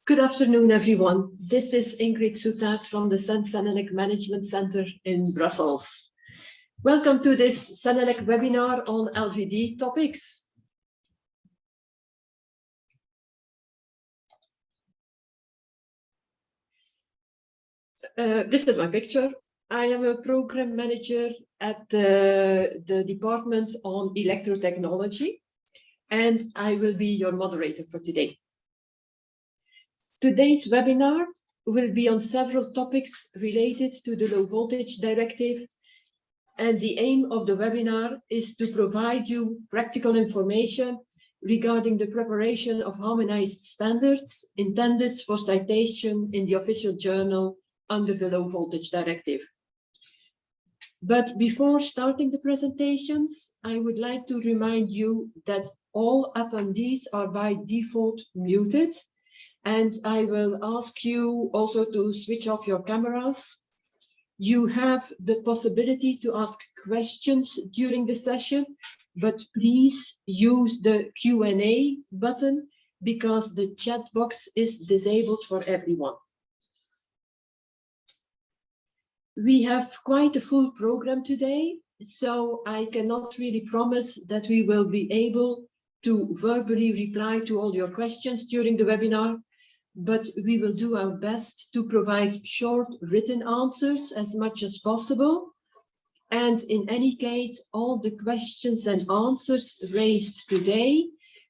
Good afternoon, everyone. This is Ingrid Soutaert from the Senelec Management Center in Brussels. Welcome to this Senelec webinar on LVD topics. This is my picture. I am a program manager at the Department on Electrotechnology, and I will be your moderator for today. Today's webinar will be on several topics related to the Low Voltage Directive, and the aim of the webinar is to provide you practical information regarding the preparation of harmonized standards intended for citation in the official journal under the Low Voltage Directive. But before starting the presentations, I would like to remind you that all attendees are by default muted. And I will ask you also to switch off your cameras. You have the possibility to ask questions during the session, but please use the Q&A button because the chat box is disabled for everyone. We have quite a full program today, so I cannot really promise that we will be able to verbally reply to all your questions during the webinar. But we will do our best to provide short written answers as much as possible. And in any case, all the questions and answers raised today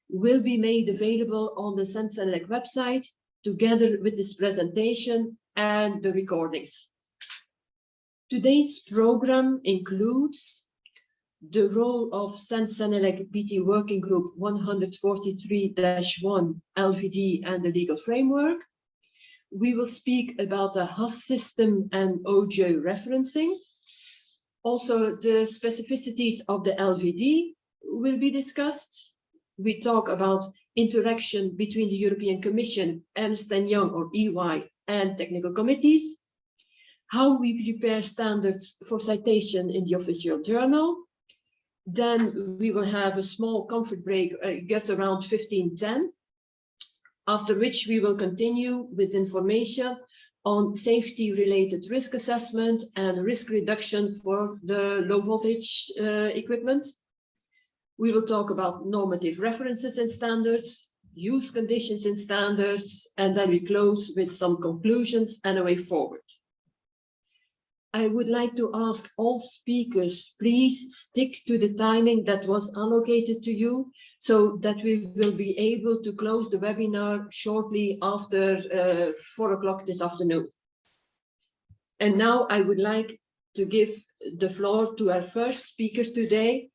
will be made available on the Senelec website, together with this presentation and the recordings. Today's program includes the role of Senelec BT Working Group 143-1 LVD and the legal framework. We will speak about the HAS system and OJEU referencing. Also, the specificities of the LVD will be discussed. We talk about interaction between the European Commission, Ernst & Young or EY, and technical committees, how we prepare standards for citation in the official journal. Then we will have a small comfort break, I guess around 15:10, after which we will continue with information on safety-related risk assessment and risk reduction for the low voltage equipment. We will talk about normative references and standards, use conditions in standards, and then we close with some conclusions and a way forward. I would like to ask all speakers, please stick to the timing that was allocated to you so that we will be able to close the webinar shortly after 4 o'clock this afternoon. And now I would like to give the floor to our first speaker today,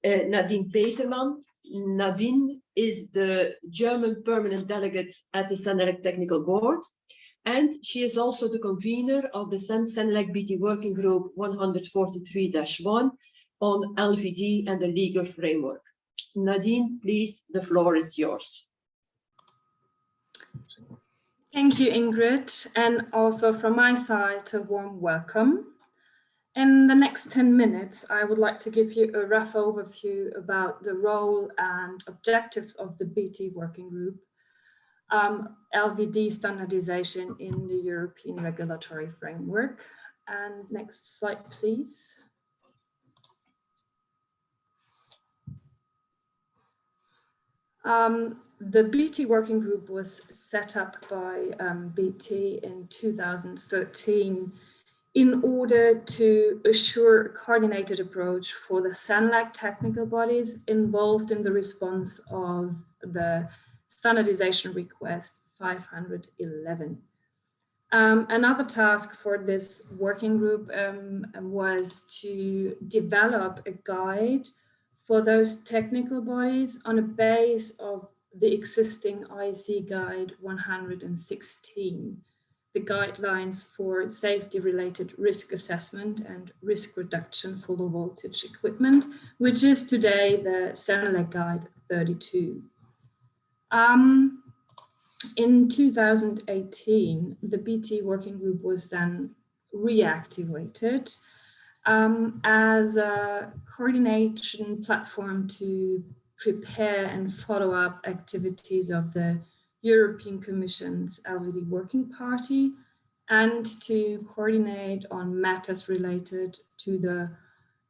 Nadine Peterman. Nadine is the German permanent delegate at the Senelec Technical Board. And she is also the convener of the Senelec BT Working Group 143-1 on LVD and the legal framework. Nadine, please, the floor is yours. Thank you, Ingrid, and also from my side, a warm welcome. In the next 10 minutes, I would like to give you a rough overview about the role and objectives of the BT Working Group, LVD standardization in the European regulatory framework. And next slide, please. The BT Working Group was set up by BT in 2013 in order to assure a coordinated approach for the Senelec technical bodies involved in the response of the standardization request 511. Another task for this working group was to develop a guide for those technical bodies on a base of the existing IEC Guide 116, the guidelines for safety-related risk assessment and risk reduction for low voltage equipment, which is today the Senelec Guide 32. In 2018, the BT Working Group was then reactivated as a coordination platform to prepare and follow up activities of the European Commission's LVD Working Party and to coordinate on matters related to the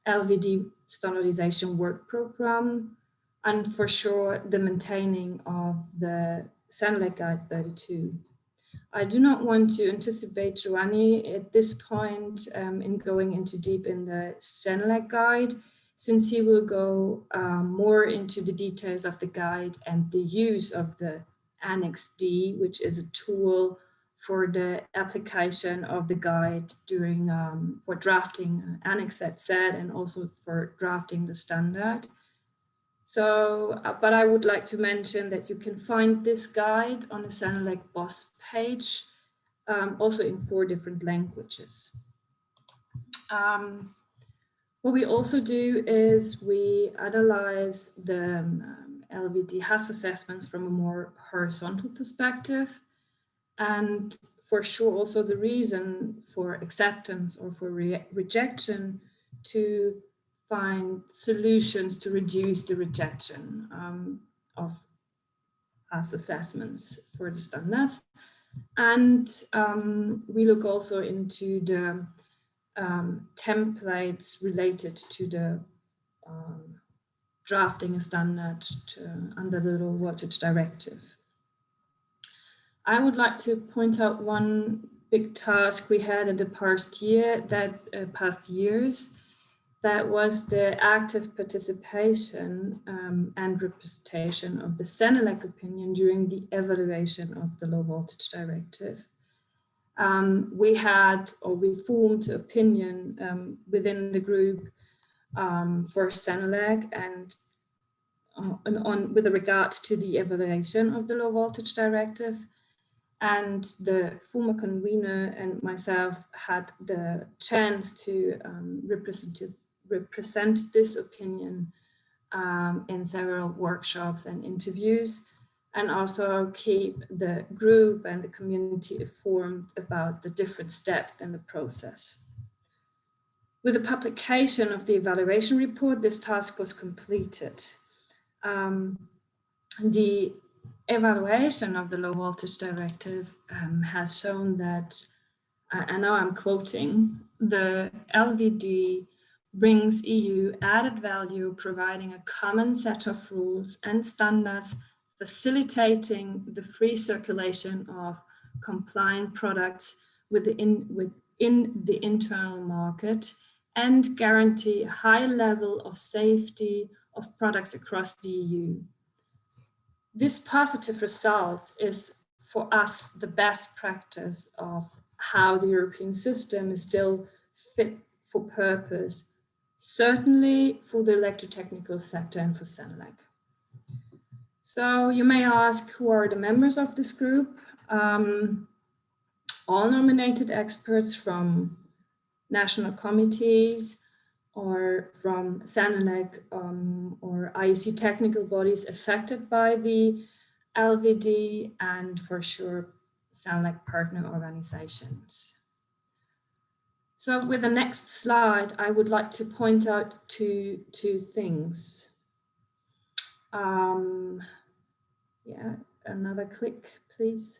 LVD Standardization Work Program, and for sure the maintaining of the SENELEC Guide 32. I do not want to anticipate Giovanni at this point in going into deep in the SENELEC Guide, since he will go more into the details of the guide and the use of the Annex D, which is a tool for the application of the guide during for drafting Annexes ZA and also for drafting the standard. So, but I would like to mention that you can find this guide on the SENELEC BOSS page, also in 4 different languages. What we also do is we analyze the LVD HAS assessments from a more horizontal perspective. And for sure, also the reason for acceptance or for rejection, to find solutions to reduce the rejection of HAS assessments for the standards. And we look also into the templates related to the drafting a standard under the Low Voltage Directive. I would like to point out one big task we had in the past years, that was the active participation and representation of the SENELEC opinion during the evaluation of the Low Voltage Directive. We formed opinion within the group for SENELEC and with regard to the evaluation of the Low Voltage Directive. And the former convener and myself had the chance to represent this opinion in several workshops and interviews, and also keep the group and the community informed about the different steps in the process. With the publication of the evaluation report, this task was completed. The evaluation of the Low Voltage Directive has shown that, and now I'm quoting, the LVD brings EU added value, providing a common set of rules and standards, facilitating the free circulation of compliant products within the internal market, and guarantee a high level of safety of products across the EU. This positive result is for us the best practice of how the European system is still fit for purpose, certainly for the electrotechnical sector and for SENELEC. So you may ask, who are the members of this group? All nominated experts from national committees or from SENELEC or IEC technical bodies affected by the LVD, and for sure SENELEC partner organizations. So with the next slide, I would like to point out two things. Yeah, another click, please.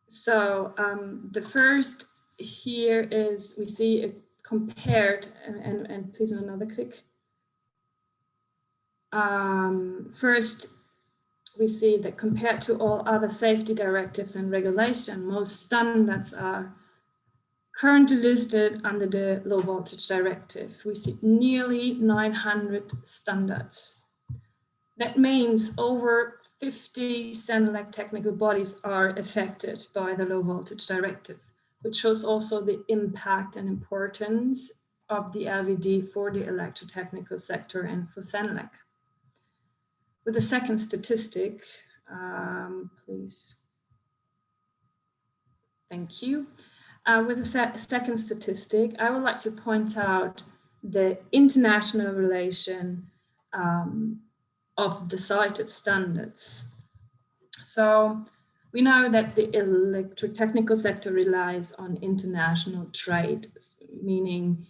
So the first here is we see a compared, and please another click. First, we see that compared to all other safety directives and regulation, most standards are currently listed under the Low Voltage Directive. We see nearly 900 standards. That means over 50 SENELEC technical bodies are affected by the Low Voltage Directive, which shows also the impact and importance of the LVD for the electrotechnical sector and for SENELEC. With the second statistic, please. Thank you. With the second statistic, I would like to point out the international relation of the cited standards. So we know that the electrotechnical sector relies on international trade, meaning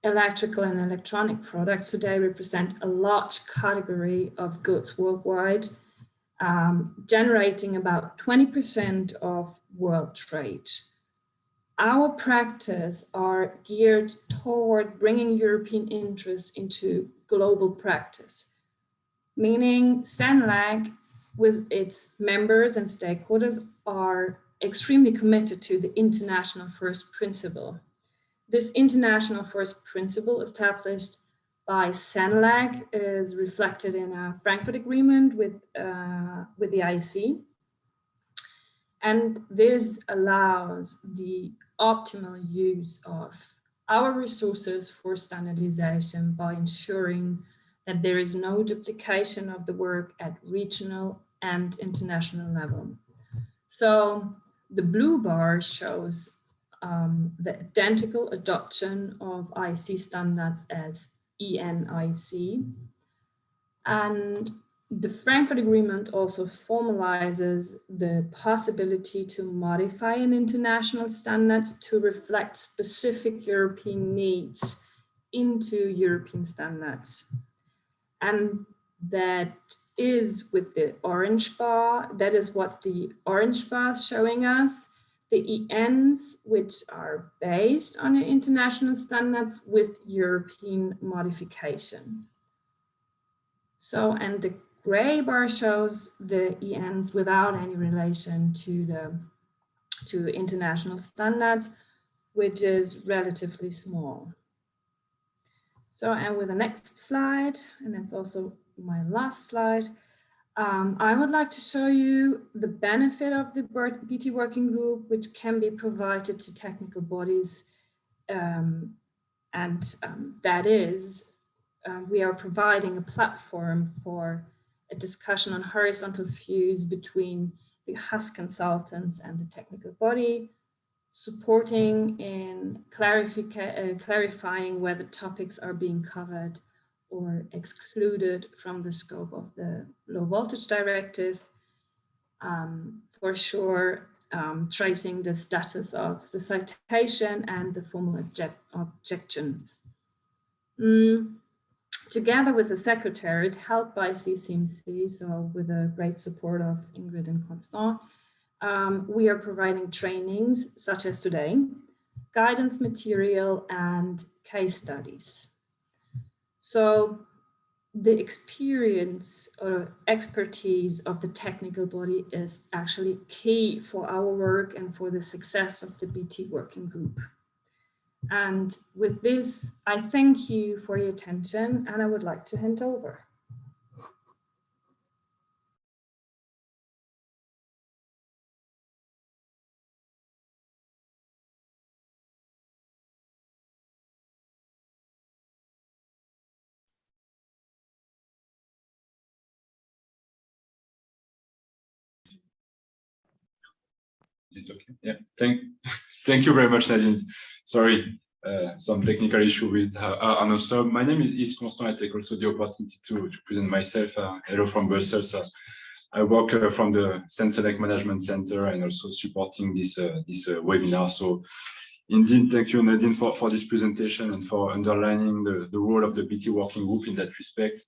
electrical and electronic products today represent a large category of goods worldwide. generating about 20% of world trade. Our practice are geared toward bringing European interests into global practice, meaning SENLAG with its members and stakeholders are extremely committed to the international first principle. This international first principle established by SENLAG is reflected in a Frankfurt Agreement with the IEC. And this allows the optimal use of our resources for standardization by ensuring that there is no duplication of the work at regional and international level. So the blue bar shows the identical adoption of IEC standards as ENIC. And the Frankfurt Agreement also formalizes the possibility to modify an international standard to reflect specific European needs into European standards. And that is with the orange bar, that is what the orange bar is showing us, the hENs, which are based on the international standards with European modification. So, and the gray bar shows the hENs without any relation to international standards, which is relatively small. So, and with the next slide, and that's also my last slide, I would like to show you the benefit of the BT working group, which can be provided to technical bodies. That is, we are providing a platform for a discussion on horizontal views between the HAS consultants and the technical body, supporting in clarifying whether topics are being covered or excluded from the scope of the Low Voltage Directive. For sure, tracing the status of the citation and the formal objections. Together with the Secretariat, helped by CCMC, so with the great support of Ingrid and Constant, we are providing trainings such as today, guidance material and case studies. So the experience or expertise of the technical body is actually key for our work and for the success of the BT working group. And with this, I thank you for your attention, and I would like to hand over. Is it okay? Yeah, thank you very much, Nadine. Sorry, some technical issue with Arno. So my name is Constant. I take also the opportunity to present myself. Hello from Brussels. I work from the Select Management Center and also supporting this webinar. So indeed, thank you, Nadine, for this presentation and for underlining the role of the BT working group in that respect.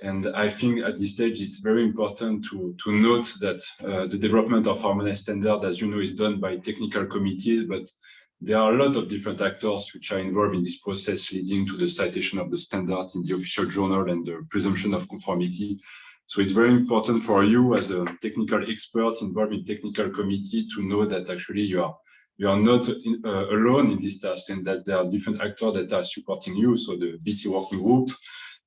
And I think at this stage, it's very important to note that the development of harmonized standard, as you know, is done by technical committees, but there are a lot of different actors which are involved in this process, leading to the citation of the standard in the official journal and the presumption of conformity. So it's very important for you as a technical expert involved in technical committee to know that actually you are not alone in this task, and that there are different actors that are supporting you. So the BT working group,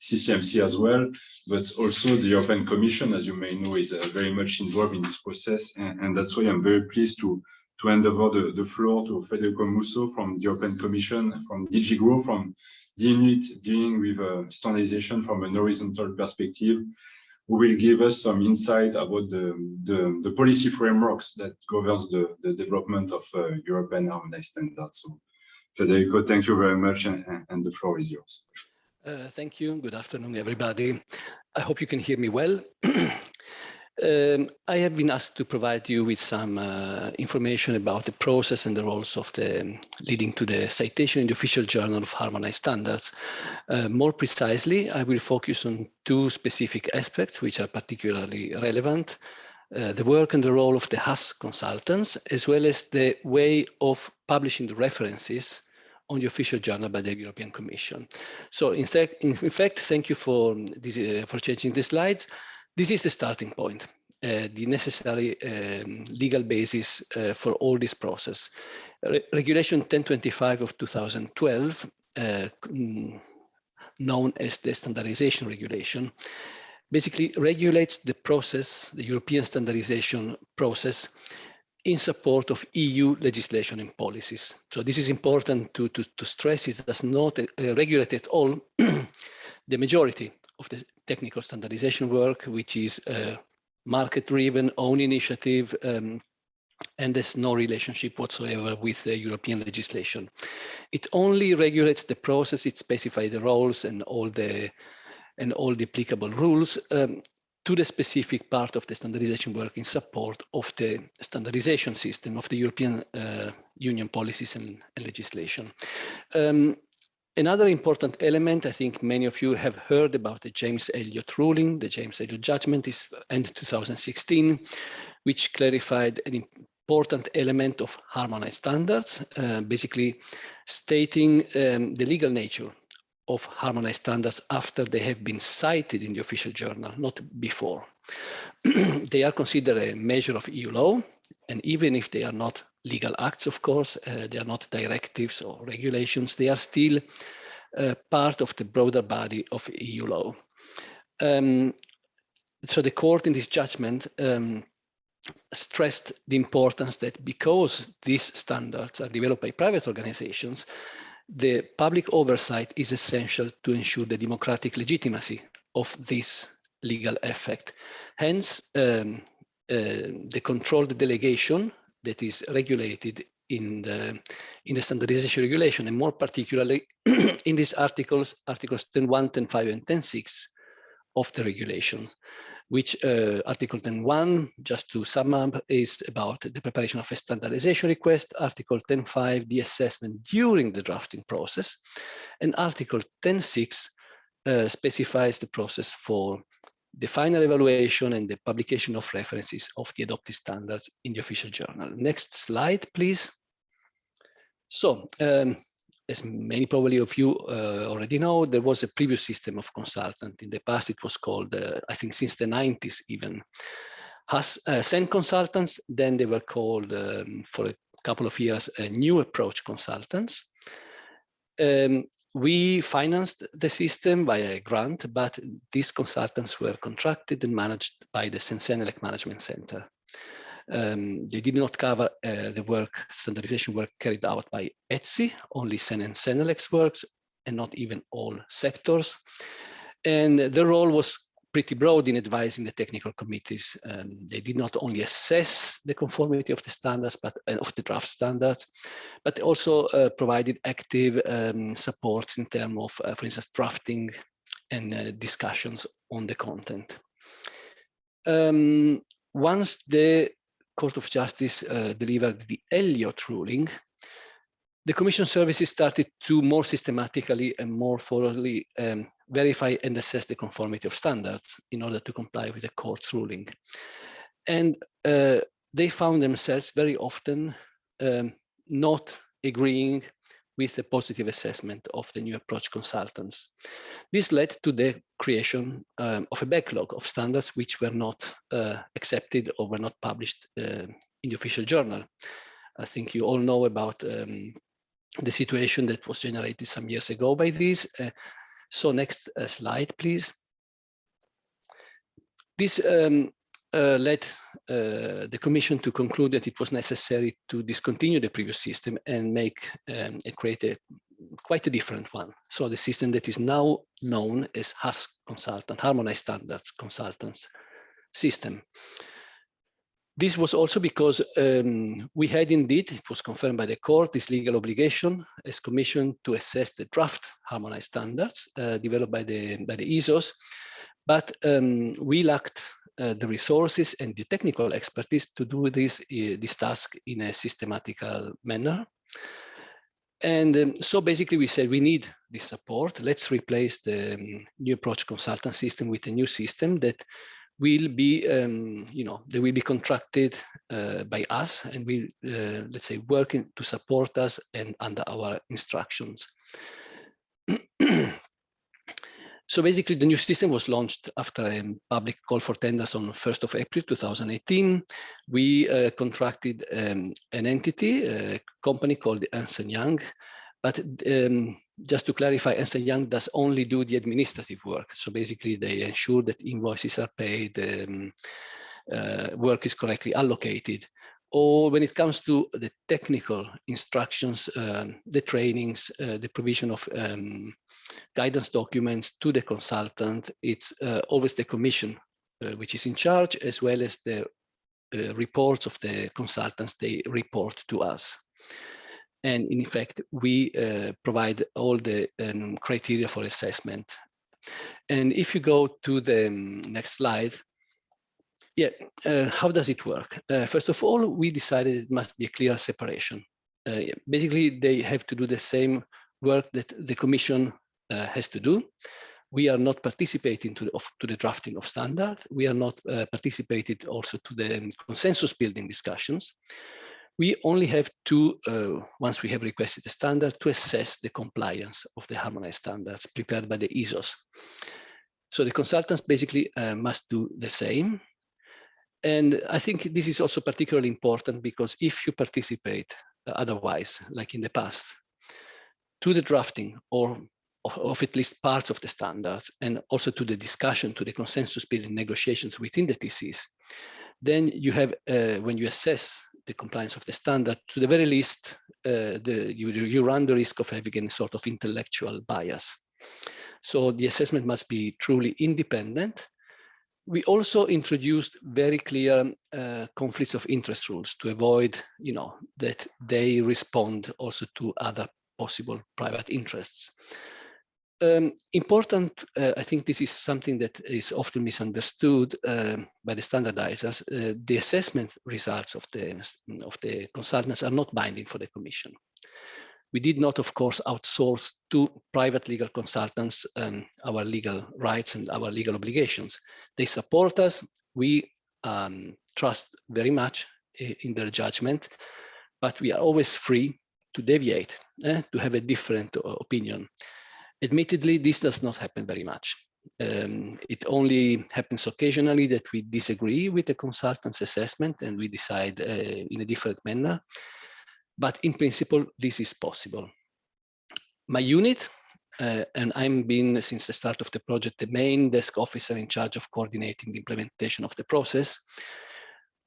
CCMC as well, but also the European Commission, as you may know, is very much involved in this process. And that's why I'm very pleased to hand over the floor to Federico Musso from the European Commission, from DG Grow, from the unit dealing with standardization from an horizontal perspective, who will give us some insight about the policy frameworks that governs the development of European harmonized standards. So Federico, thank you very much, and the floor is yours. Thank you. Good afternoon, everybody. I hope you can hear me well. I have been asked to provide you with some information about the process and the roles of the leading to the citation in the official journal of harmonized standards. More precisely, I will focus on two specific aspects which are particularly relevant: the work and the role of the HAS consultants, as well as the way of publishing the references on the official journal by the European Commission. So in fact, thank you for changing the slides. This is the starting point, the necessary legal basis for all this process. Regulation 1025 of 2012, known as the Standardization Regulation, basically regulates the process, the European standardization process, in support of EU legislation and policies. So this is important to stress. It does not regulate at all the majority of the technical standardization work, which is market-driven, own initiative, and there's no relationship whatsoever with European legislation. It only regulates the process. It specifies the roles and all the applicable rules to the specific part of the standardization work in support of the standardization system of the European Union policies and legislation. Another important element, I think many of you have heard about the James Elliott ruling. The James Elliott judgment is end 2016, which clarified an important element of harmonized standards, basically stating the legal nature of harmonized standards after they have been cited in the official journal, not before. They are considered a measure of EU law, and even if they are not legal acts, of course, they are not directives or regulations, they are still part of the broader body of EU law. So the court in this judgment stressed the importance that because these standards are developed by private organizations, the public oversight is essential to ensure the democratic legitimacy of this legal effect. Hence, the controlled delegation that is regulated in the standardization regulation, and more particularly in these articles 10.1, 10.5, and 10.6 of the regulation, which Article 10.1, just to sum up, is about the preparation of a standardization request. Article 10.5, the assessment during the drafting process. And Article 10.6 specifies the process for the final evaluation and the publication of references of the adopted standards in the official journal. Next slide, please. So, as many probably of you already know, there was a previous system of consultant. In the past, it was called, I think since the 90s even, SEN consultants. Then they were called, for a couple of years, new approach consultants. We financed the system via a grant, but these consultants were contracted and managed by the Sensenelec Management Center. They did not cover the work, standardization work carried out by ETSI, only Sen and Senelec's works, and not even all sectors. And the role was pretty broad in advising the technical committees. They did not only assess the conformity of the standards, but of the draft standards, but also provided active support in terms of, for instance, drafting and discussions on the content. Once the Court of Justice delivered the Elliott ruling, the Commission services started to more systematically and more thoroughly verify and assess the conformity of standards in order to comply with the court's ruling. And they found themselves very often not agreeing with the positive assessment of the new approach consultants. This led to the creation of a backlog of standards which were not accepted or were not published in the official journal. I think you all know about the situation that was generated some years ago by this. So next slide, please. This led the Commission to conclude that it was necessary to discontinue the previous system and make and create quite a different one. So the system that is now known as HAS consultant, Harmonized Standards Consultants System. This was also because we had indeed, it was confirmed by the court, this legal obligation as Commission to assess the draft harmonized standards developed by the ESOs, but we lacked the resources and the technical expertise to do this task in a systematical manner. And so basically we said we need this support. Let's replace the new approach consultant system with a new system that will be, they will be contracted by us and will, let's say, working to support us and under our instructions. So basically, the new system was launched after a public call for tenders on 1st of April 2018. We contracted an entity, a company called Ernst & Young, but just to clarify, Ernst & Young does only do the administrative work. So basically, they ensure that invoices are paid, work is correctly allocated. Or when it comes to the technical instructions, the trainings, the provision of guidance documents to the consultant, it's always the commission which is in charge, as well as the reports of the consultants, they report to us. And in effect, we provide all the criteria for assessment. And if you go to the next slide, how does it work? First of all, we decided it must be a clear separation. Basically, they have to do the same work that the Commission has to do. We are not participating to the drafting of standard. We are not participated also to the consensus building discussions. We only have to, once we have requested a standard, to assess the compliance of the harmonized standards prepared by the ISOs. So the consultants basically must do the same. And I think this is also particularly important because if you participate otherwise, like in the past, to the drafting or of at least parts of the standards and also to the discussion, to the consensus building negotiations within the TCs, then you have, when you assess the compliance of the standard, to the very least, you run the risk of having a sort of intellectual bias. So the assessment must be truly independent. We also introduced very clear conflicts of interest rules to avoid, that they respond also to other possible private interests. Important, I think this is something that is often misunderstood by the standardizers. The assessment results of the consultants are not binding for the Commission. We did not, of course, outsource to private legal consultants our legal rights and our legal obligations. They support us. We trust very much in their judgment, but we are always free to deviate, to have a different opinion. Admittedly, this does not happen very much. It only happens occasionally that we disagree with the consultant's assessment and we decide in a different manner. But in principle, this is possible. My unit, and I'm been since the start of the project, the main desk officer in charge of coordinating the implementation of the process,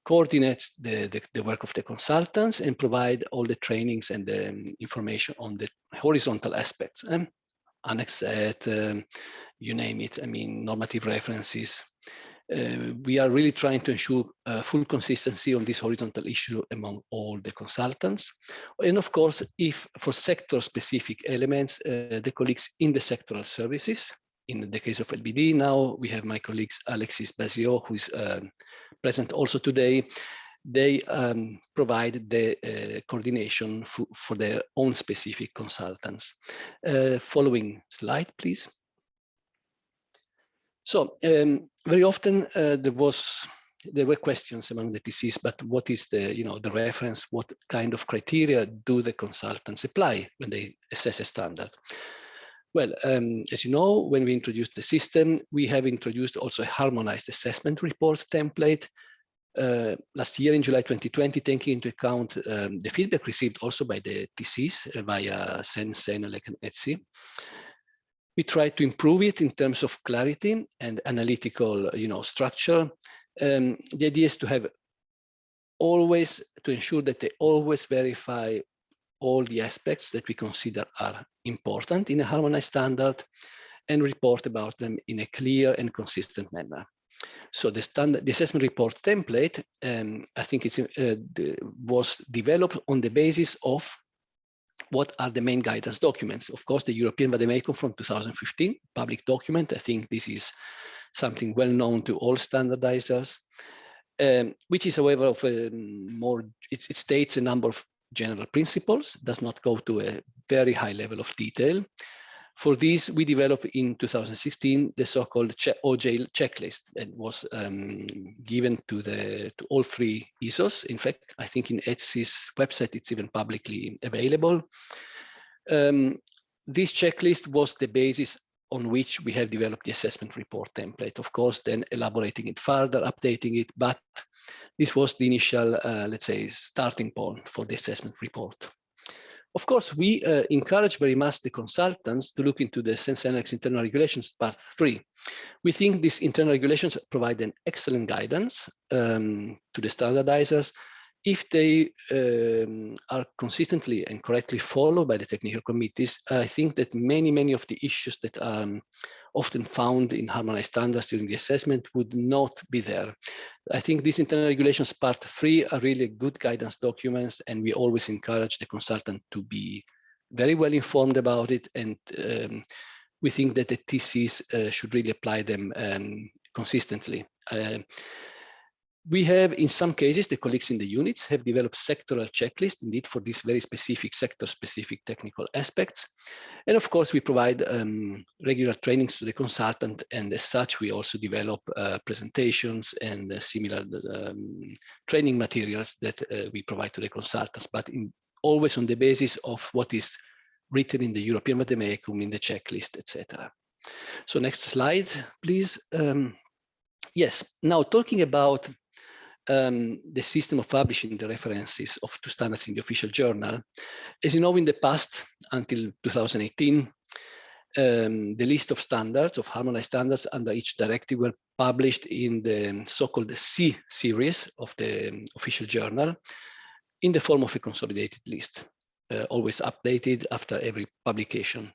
coordinates the work of the consultants and provide all the trainings and the information on the horizontal aspects. Annex ZA, you name it, I mean, normative references. We are really trying to ensure full consistency on this horizontal issue among all the consultants. And of course, if for sector-specific elements, the colleagues in the sectoral services, in the case of LVD, now we have my colleagues Alexis Bazio, who is present also today. They provide the coordination for their own specific consultants. Following slide, please. So very often there were questions among the TCs, but what is the reference? What kind of criteria do the consultants apply when they assess a standard? Well, as you know, when we introduced the system, we have introduced also a harmonized assessment report template. Last year in July 2020, taking into account the feedback received also by the TCs via SEN, SENELEC, and ETSI. We try to improve it in terms of clarity and analytical, structure. The idea is to have always to ensure that they always verify all the aspects that we consider are important in a harmonized standard and report about them in a clear and consistent manner. So the assessment report template, I think was developed on the basis of what are the main guidance documents. Of course, the European Vademecum from 2015, public document. I think this is something well known to all standardizers, which is, however, of a more, it states a number of general principles, does not go to a very high level of detail. For this, we developed in 2016 the so-called OJEU checklist that was given to all three ISOs. In fact, I think in ETSI's website, it's even publicly available. This checklist was the basis on which we have developed the assessment report template. Of course, then elaborating it further, updating it, but this was the initial, let's say, starting point for the assessment report. Of course, we encourage very much the consultants to look into the Sense Annex internal regulations part 3. We think these internal regulations provide an excellent guidance to the standardizers if they are consistently and correctly followed by the technical committees. I think that many of the issues that are often found in harmonized standards during the assessment would not be there. I think these internal regulations part 3 are really good guidance documents, and we always encourage the consultant to be very well informed about it, and we think that the TCs should really apply them consistently. We have, in some cases, the colleagues in the units have developed sectoral checklists, indeed, for these very specific sector-specific technical aspects. And of course, we provide regular trainings to the consultant, and as such, we also develop presentations and similar training materials that we provide to the consultants, but always on the basis of what is written in the European Vademecum, in the checklist, etc. So next slide, please. Yes, now talking about the system of publishing the references of two standards in the official journal. As you know, in the past, until 2018, the list of standards, of harmonized standards under each directive were published in the so-called C series of the official journal in the form of a consolidated list, always updated after every publication.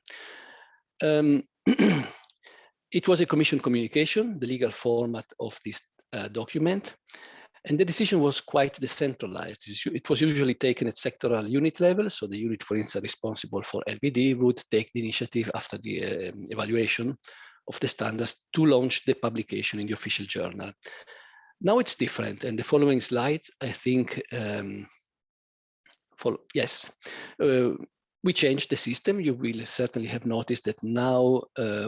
It was a commission communication, the legal format of this document. And the decision was quite decentralized. It was usually taken at sectoral unit level. So the unit, for instance, responsible for LVD would take the initiative after the evaluation of the standards to launch the publication in the official journal. Now it's different. And the following slides, I think, we changed the system. You will certainly have noticed that now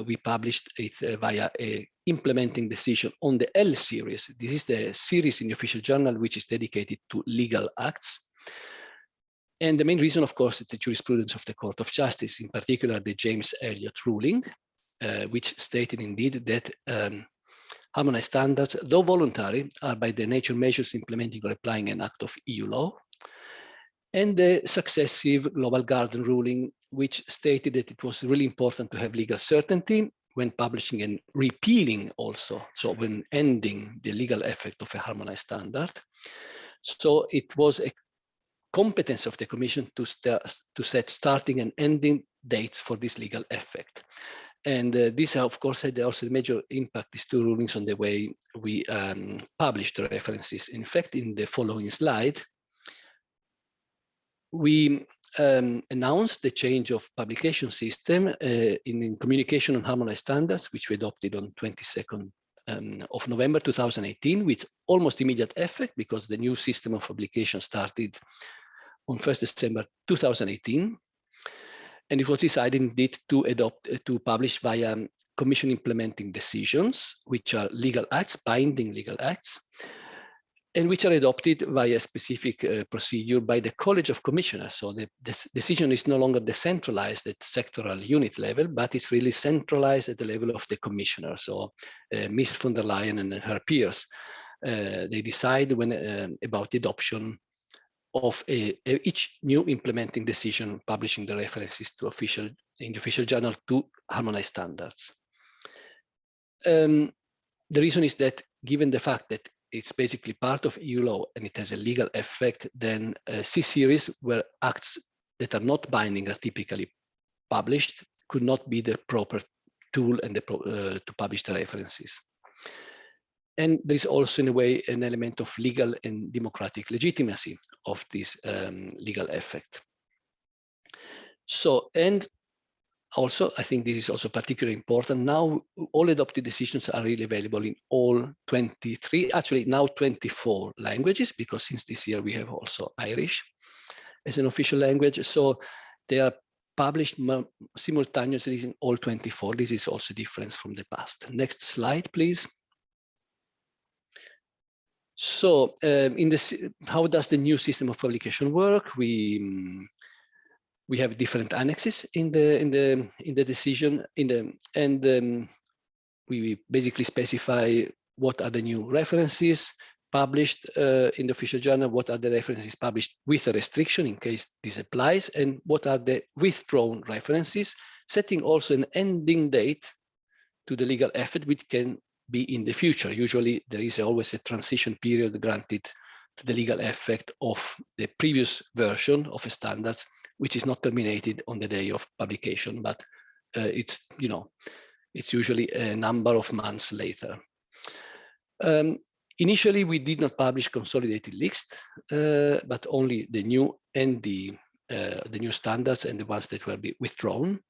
we published it via a implementing decision on the L series. This is the series in the official journal which is dedicated to legal acts. And the main reason, of course, is the jurisprudence of the Court of Justice, in particular the James Elliott ruling, which stated indeed that harmonized standards, though voluntary, are by their nature measures implementing or applying an act of EU law. And the successive Global Garden ruling, which stated that it was really important to have legal certainty when publishing and repealing also, so when ending the legal effect of a harmonized standard. So it was a competence of the Commission to set starting and ending dates for this legal effect. And this, of course, had also a major impact, these two rulings, on the way we publish the references. In fact, in the following slide, we announced the change of publication system in communication on harmonized standards, which we adopted on 22nd of November 2018 with almost immediate effect, because the new system of publication started on 1st December 2018. And it was decided indeed to publish via Commission implementing decisions, which are legal acts, binding legal acts, and which are adopted via a specific procedure by the College of Commissioners. So the decision is no longer decentralized at sectoral unit level, but it's really centralized at the level of the commissioner. So Ms. von der Leyen and her peers, they decide when about the adoption of each new implementing decision, publishing the references to in the official journal to harmonized standards. The reason is that, given the fact that it's basically part of EU law and it has a legal effect, then C series, where acts that are not binding are typically published, could not be the proper tool and to publish the references. And there's also, in a way, an element of legal and democratic legitimacy of this legal effect. So, and Also, I think this is also particularly important. Now, all adopted decisions are really available in all 23, actually now 24 languages, because since this year we have also Irish as an official language. So they are published simultaneously in all 24. This is also a difference from the past. Next slide, please. So how does the new system of publication work? We have different annexes in the decision we basically specify what are the new references published in the official journal, what are the references published with a restriction in case this applies, and what are the withdrawn references, setting also an ending date to the legal effort, which can be in the future. Usually there is always a transition period granted to the legal effect of the previous version of a standards, which is not terminated on the day of publication, but it's usually a number of months later. Initially, we did not publish consolidated list, but only the new and the new standards and the ones that will be withdrawn.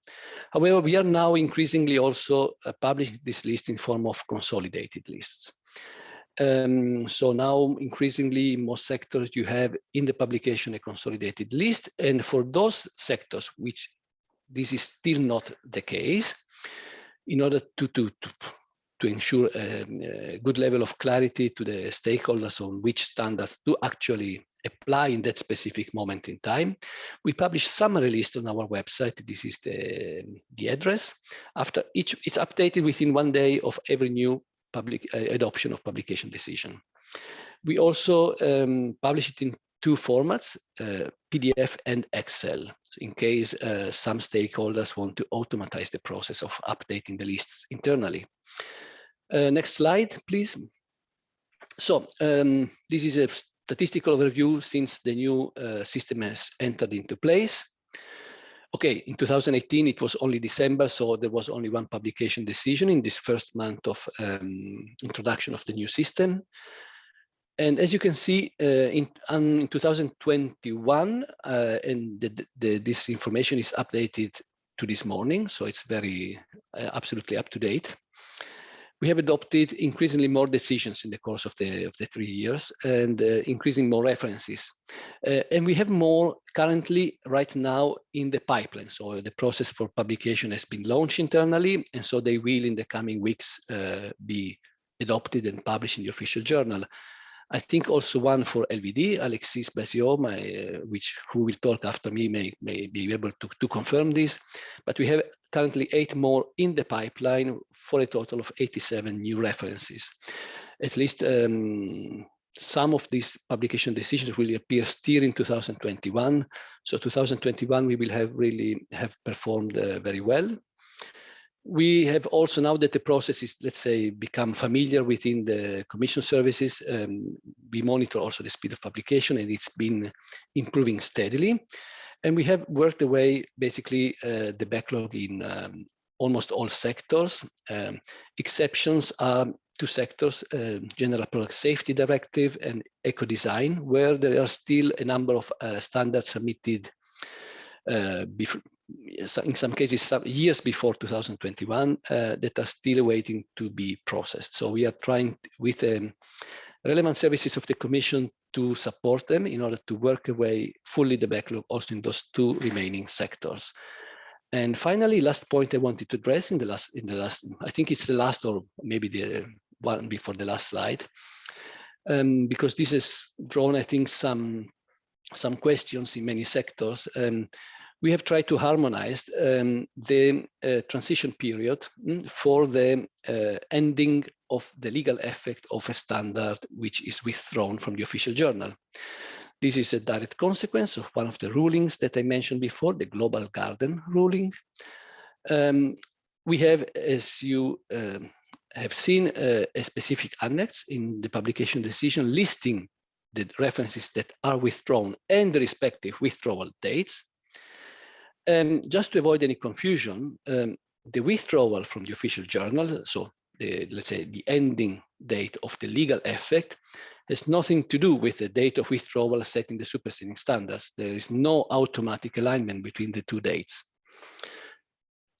However, we are now increasingly also publishing this list in form of consolidated lists. So now increasingly in most sectors you have in the publication a consolidated list, and for those sectors which this is still not the case, in order to ensure a good level of clarity to the stakeholders on which standards do actually apply in that specific moment in time, we publish summary list on our website. This is the address. After each, it's updated within 1 day of every new public adoption of publication decision. We also publish it in 2 formats, PDF and Excel, in case some stakeholders want to automatize the process of updating the lists internally. Next slide, please. So this is a statistical overview since the new system has entered into place. Okay, in 2018, it was only December, so there was only 1 publication decision in this first month of introduction of the new system. And as you can see, in 2021, and this information is updated to this morning, so it's very absolutely up to date. We have adopted increasingly more decisions in the course of the 3 years, and increasing more references. And we have more currently right now in the pipeline. So the process for publication has been launched internally, and so they will in the coming weeks be adopted and published in the official journal. I think also one for LVD, Annexes ZA, who will talk after me may be able to confirm this. But we have currently 8 more in the pipeline for a total of 87 new references. At least some of these publication decisions will appear still in 2021. So 2021, we will have performed very well. We have also, now that the process is, let's say, become familiar within the Commission services, we monitor also the speed of publication, and it's been improving steadily. And we have worked away basically the backlog in almost all sectors. Exceptions are 2 sectors, General Product Safety Directive and Eco-Design, where there are still a number of standards submitted in some cases some years before 2021 that are still waiting to be processed. So we are trying with relevant services of the Commission to support them in order to work away fully the backlog also in those 2 remaining sectors. And finally, last point I wanted to address in the last, I think it's the last or maybe the one before the last slide, because this has drawn, I think, some questions in many sectors. We have tried to harmonize the transition period for the ending of the legal effect of a standard which is withdrawn from the official journal. This is a direct consequence of one of the rulings that I mentioned before, the Global Garden ruling. We have, as you have seen, a specific annex in the publication decision listing the references that are withdrawn and the respective withdrawal dates. Just to avoid any confusion, the withdrawal from the official journal, so let's say the ending date of the legal effect, has nothing to do with the date of withdrawal set in the superseding standards. There is no automatic alignment between the 2 dates.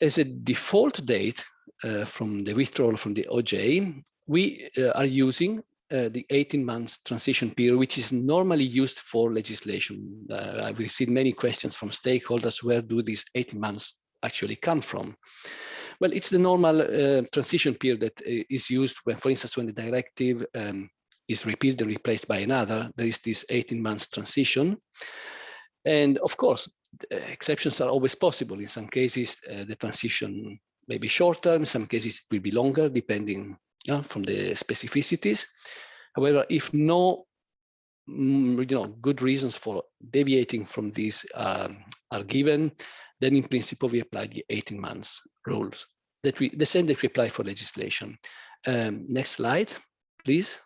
as a default date from the withdrawal from the OJEU, we are using the 18 months transition period, which is normally used for legislation. I've received many questions from stakeholders, where do these 18 months actually come from? Well, it's the normal transition period that is used when, for instance, when the directive is repealed and replaced by another, there is this 18 months transition. And of course, exceptions are always possible. In some cases, the transition may be shorter, in some cases it will be longer, depending from the specificities. However, if no good reasons for deviating from this are given, then in principle we apply the 18 months rules the same that we apply for legislation. Next slide, please.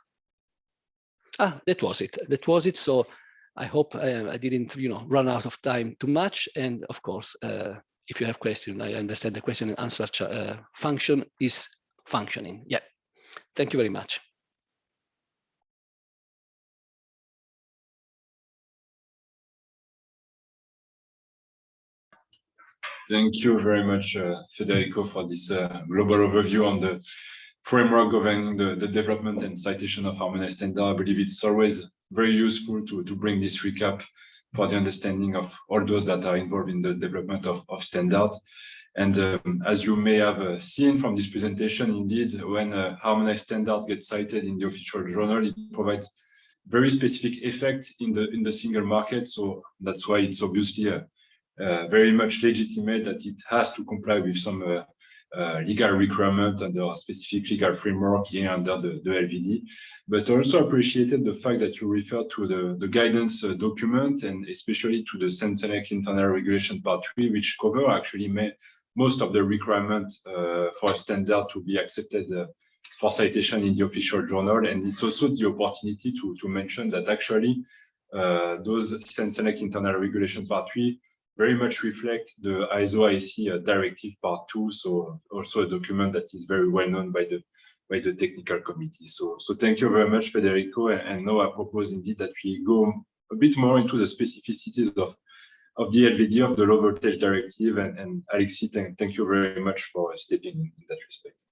That was it. So I hope I didn't run out of time too much. And of course, if you have questions, I understand the question and answer function is functioning. Yeah, thank you very much. Thank you very much, Federico, for this global overview on the framework governing the development and citation of harmonized standards. I believe it's always very useful to bring this recap for the understanding of all those that are involved in the development of standards. And as you may have seen from this presentation, indeed, when a harmonized standard gets cited in the official journal, it provides very specific effect in the single market. So that's why it's obviously very much legitimate that it has to comply with some legal requirement under a specific legal framework here under the LVD, but also appreciated the fact that you refer to the guidance document, and especially to the Senselec Internal Regulation Part 3, which cover actually most of the requirements for a standard to be accepted for citation in the official journal. And it's also the opportunity to mention that actually those Senselec Internal Regulation Part 3 very much reflect the ISO/IEC Directive Part 2, so also a document that is very well known by the technical committee. So thank you very much, Federico. And now I propose indeed that we go a bit more into the specificities of the LVD, of the Low Voltage Directive. And Alexis, thank you very much for stepping in that respect.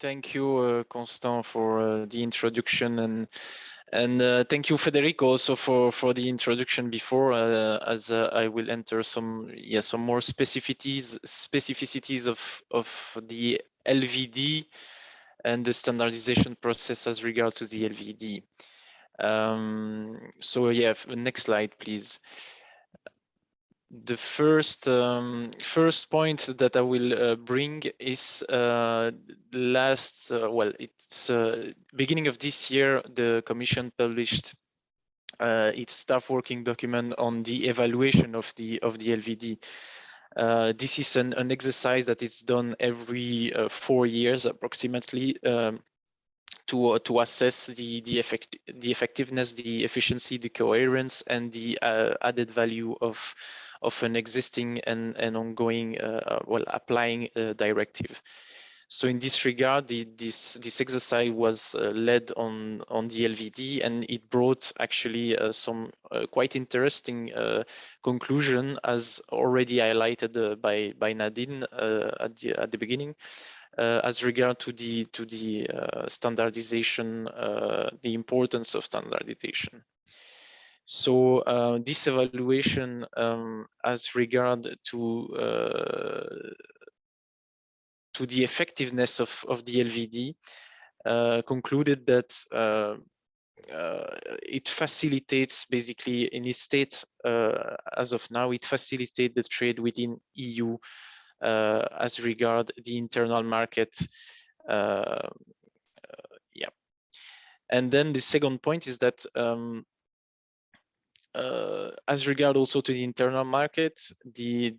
Thank you, Constant, for the introduction, and thank you, Federico, also for the introduction before. As I will enter some more specificities of the LVD and the standardization process as regards to the LVD. So yeah, next slide, please. The first point that I will bring is beginning of this year, the Commission published its staff working document on the evaluation of the LVD. This is an exercise that is done every 4 years approximately to assess the effectiveness, the efficiency, the coherence, and the added value of an existing and ongoing applying directive. So in this regard, this exercise was led on the LVD, and it brought actually some quite interesting conclusion, as already highlighted by Nadine at the beginning, as regard to the standardization, the importance of standardization. So this evaluation as regard to the effectiveness of the LVD concluded that it facilitates, basically in its state as of now, it facilitates the trade within EU as regard the internal market. And then the second point is that as regard also to the internal market, the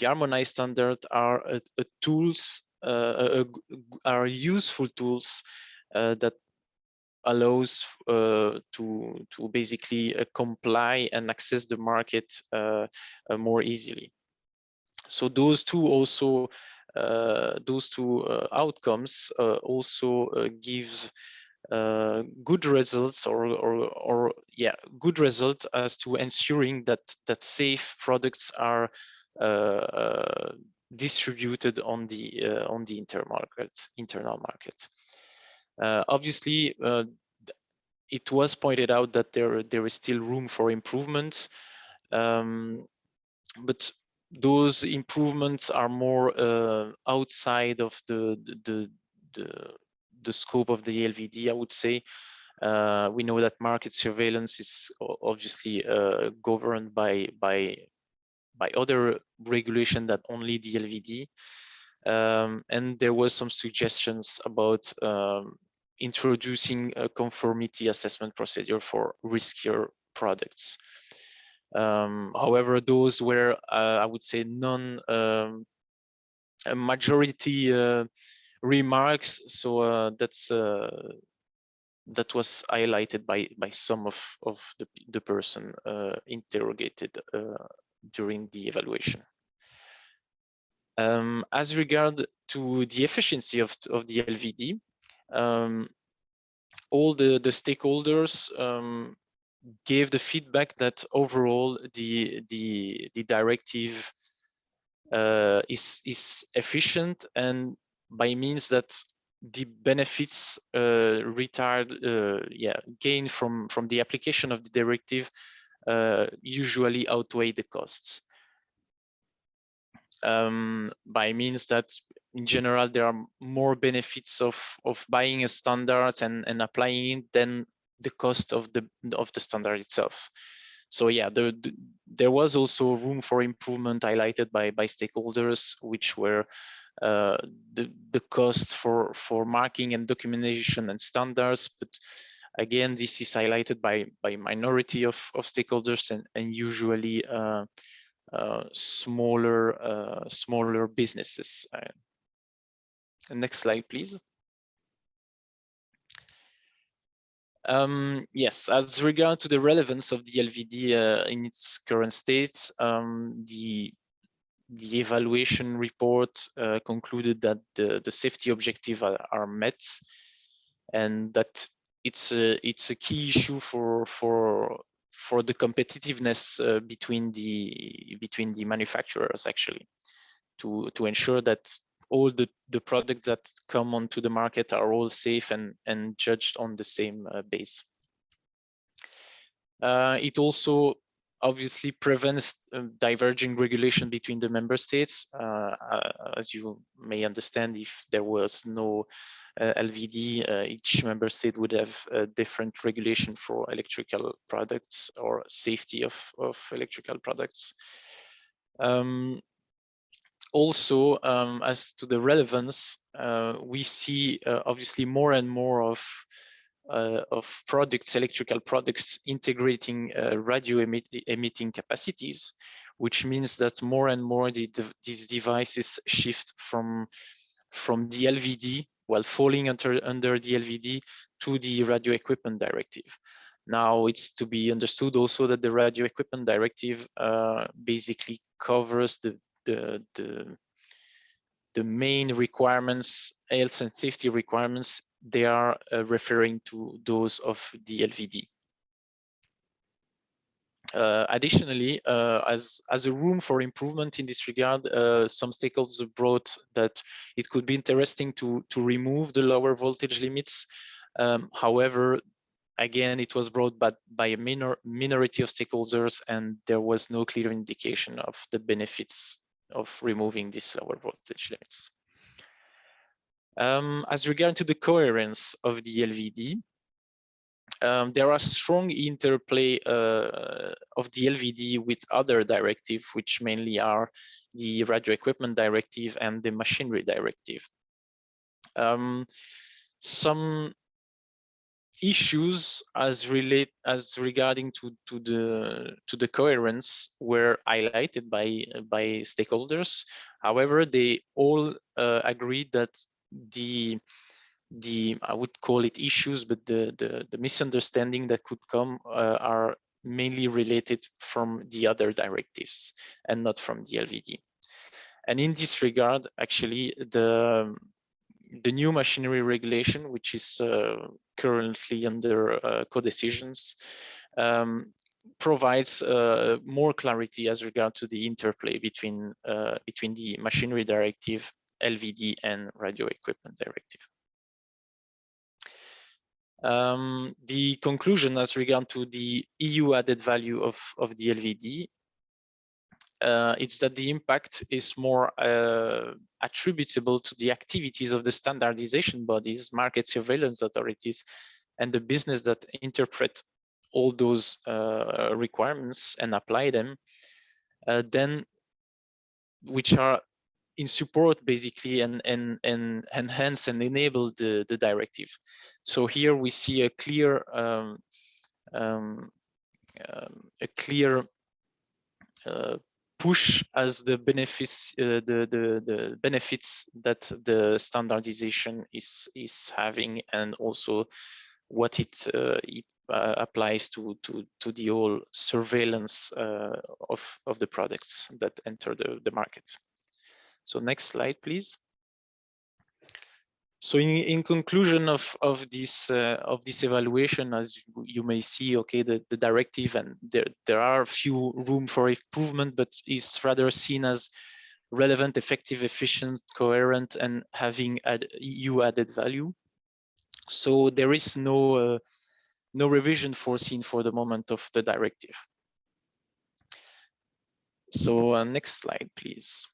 harmonized standards are tools, are useful tools that allows to basically comply and access the market more easily. So those two outcomes also gives good results or yeah, good result as to ensuring that safe products are distributed on the internal market. Obviously, it was pointed out that there is still room for improvement, but those improvements are more outside of the scope of the LVD, I would say. We know that market surveillance is obviously governed by other regulation than only the LVD. And there was some suggestions about introducing a conformity assessment procedure for riskier products. However, those were, I would say, majority remarks. So that was highlighted by some of the person interrogated during the evaluation. As regard to the efficiency of the LVD, all the stakeholders gave the feedback that overall the directive is efficient, and by means that the benefits gained from the application of the directive usually outweigh the costs. By means that in general there are more benefits of buying a standard and applying it than the cost of the standard itself. So yeah, there was also room for improvement highlighted by stakeholders, which were the costs for marking and documentation and standards. But again, this is highlighted by minority of stakeholders and usually smaller businesses. Next slide, please. Yes, as regard to the relevance of the LVD in its current state, the evaluation report concluded that the safety objectives are met, and that it's a key issue for the competitiveness between the manufacturers, actually, to ensure that all the products that come onto the market are all safe and judged on the same base. It also obviously prevents diverging regulation between the member states. As you may understand, if there was no LVD, each member state would have a different regulation for electrical products or safety of electrical products. Also, as to the relevance, we see obviously more and more of products, electrical products, integrating radio emitting capacities, which means that more and more these devices shift from the LVD, while falling under the LVD, to the Radio Equipment Directive. Now, it's to be understood also that the Radio Equipment Directive basically covers the main requirements, health and safety requirements. They are referring to those of the LVD. Additionally, as a room for improvement in this regard, some stakeholders brought that it could be interesting to remove the lower voltage limits. However, again, it was brought by a minority of stakeholders, and there was no clear indication of the benefits of removing these lower voltage limits. As regard to the coherence of the LVD, there are strong interplay of the LVD with other directives, which mainly are the Radio Equipment Directive and the Machinery Directive. Some issues as regarding to the coherence were highlighted by stakeholders. However, they all agreed that the I would call it issues, but the misunderstanding that could come are mainly related from the other directives and not from the LVD. And in this regard, actually, the new machinery regulation, which is currently under co-decisions, provides more clarity as regard to the interplay between the Machinery Directive, LVD, and Radio Equipment Directive. The conclusion as regard to the EU added value of the LVD, it's that the impact is more attributable to the activities of the standardization bodies, market surveillance authorities, and the business that interpret all those requirements and apply them, then which are in support basically and enhance and enable the directive. So here we see a clear push as the benefits the benefits that the standardization is having, and also what it applies to the whole surveillance of the products that enter the market. So next slide, please. So in conclusion of this evaluation, as you may see, okay, the directive, and there are a few room for improvement, but is rather seen as relevant, effective, efficient, coherent, and having EU added value. So there is no revision foreseen for the moment of the directive. So next slide, please.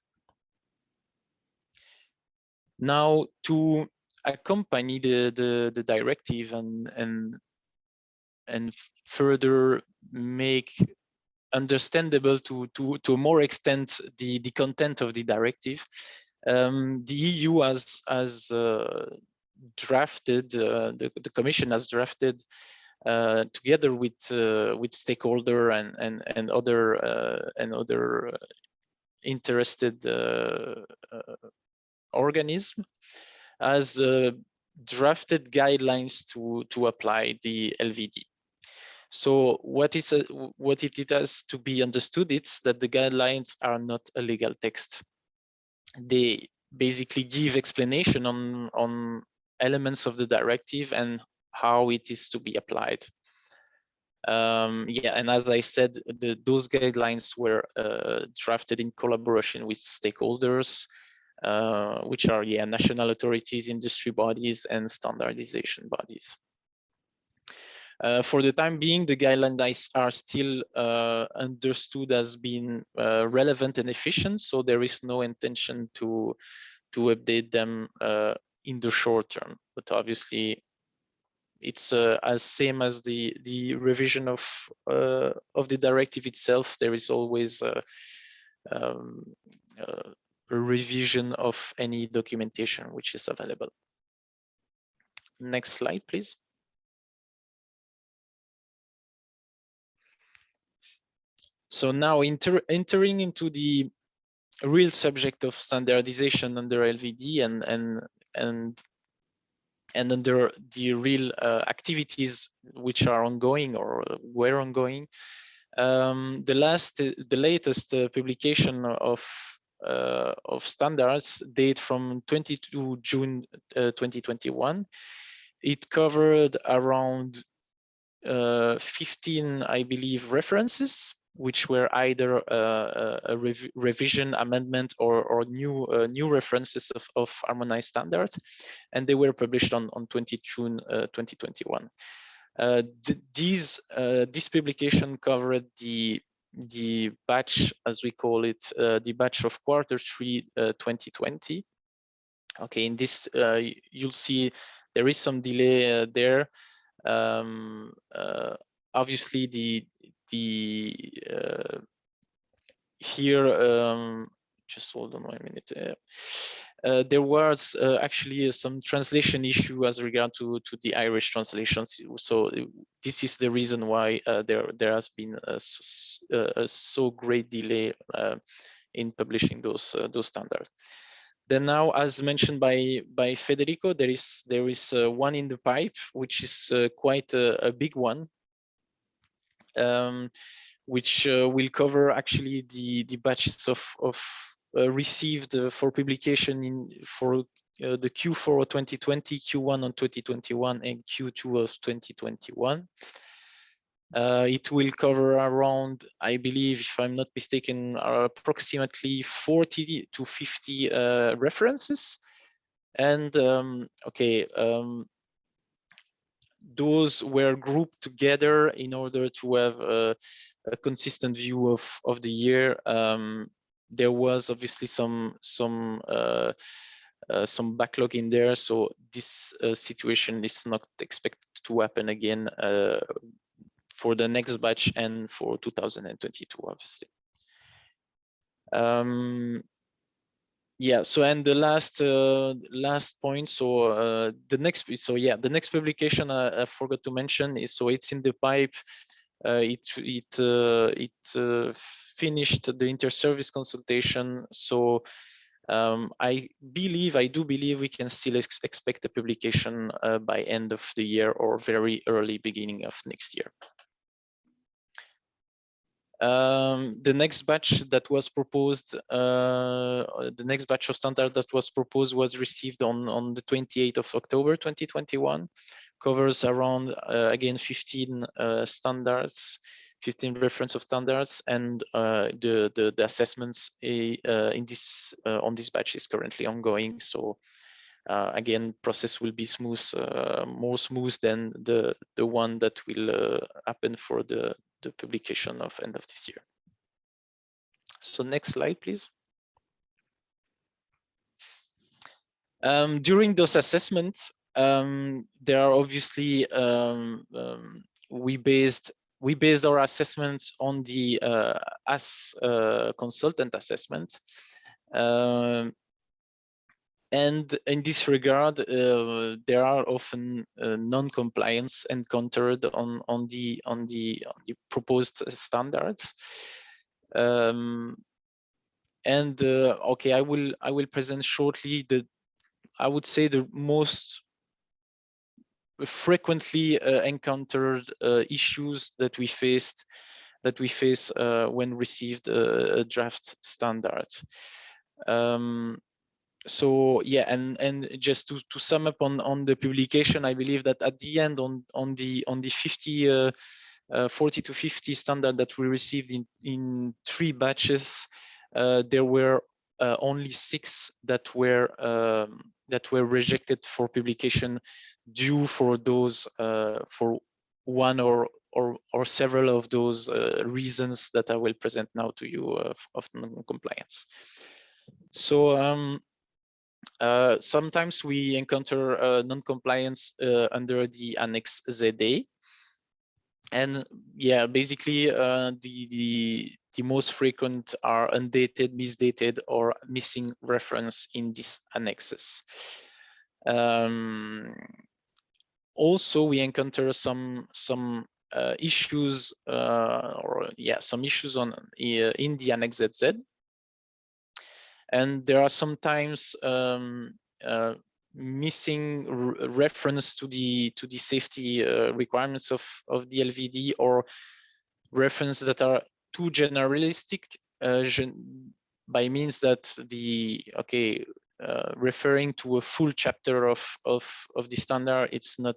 Now, to accompany the directive and further make understandable to a more extent the content of the directive, the EU has drafted, the Commission has drafted together with stakeholder and other interested organism, as drafted guidelines to apply the LVD. So what it has to be understood, it's that the guidelines are not a legal text. They basically give explanation on elements of the directive and how it is to be applied. Yeah, and as I said, those guidelines were drafted in collaboration with stakeholders, which are national authorities, industry bodies, and standardization bodies. For the time being, the guidelines are still understood as being relevant and efficient, so there is no intention to update them in the short term. But obviously, it's as same as the revision of the directive itself. There is always a revision of any documentation which is available. Next slide, please. So now entering into the real subject of standardization under LVD and under the real activities which are ongoing or were ongoing. The latest publication of standards date from 22 June 2021. It covered around 15, I believe, references, which were either a revision, amendment, or new references of harmonized standards, and they were published on 20 June 2021. This publication covered the batch, as we call it, the batch of Q3 2020. Okay, in this you'll see there is some delay there. Obviously, here, just hold on 1 minute. There was actually some translation issue as regard to the Irish translations. So this is the reason why there has been a so great delay in publishing those standards. Then now, as mentioned by Federico, there is one in the pipe, which is quite a big one, which will cover actually the batches of received for publication for the Q4 of 2020, Q1 of 2021, and Q2 of 2021. It will cover around, I believe, if I'm not mistaken, approximately 40 to 50 references. And those were grouped together in order to have a consistent view of the year. There was obviously some backlog in there, so this situation is not expected to happen again for the next batch and for 2022, obviously. Yeah, so and the last point, so the next publication I forgot to mention is, so it's in the pipe. It finished the inter-service consultation, so I do believe we can still expect a publication by end of the year or very early beginning of next year. The next batch that was proposed, the next batch of standard that was proposed was received on the 28th of October 2021, covers around again 15 standards, 15 reference of standards, and the assessments in this on this batch is currently ongoing. So again, process will be smooth, more smooth than the one that will happen for the publication of end of this year. So next slide, please. During those assessments, there are obviously we based our assessments on the as consultant assessment. And in this regard, there are often non-compliance encountered on the proposed standards. Okay, I will present shortly I would say the most frequently encountered issues that we face when received a draft standard. So yeah, and just to sum up on the publication, I believe that at the end on the 40 to 50 standard that we received in 3 batches, there were only 6 that were rejected for publication due for those for one or several of those reasons that I will present now to you of non-compliance. So sometimes we encounter non-compliance under the Annex ZA. And yeah, basically the most frequent are undated, misdated, or missing reference in these annexes. Also, we encounter some issues some issues in the Annex ZZ. And there are sometimes missing reference to the safety requirements of the LVD, or reference that are too generalistic, by means that referring to a full chapter of the standard, it's not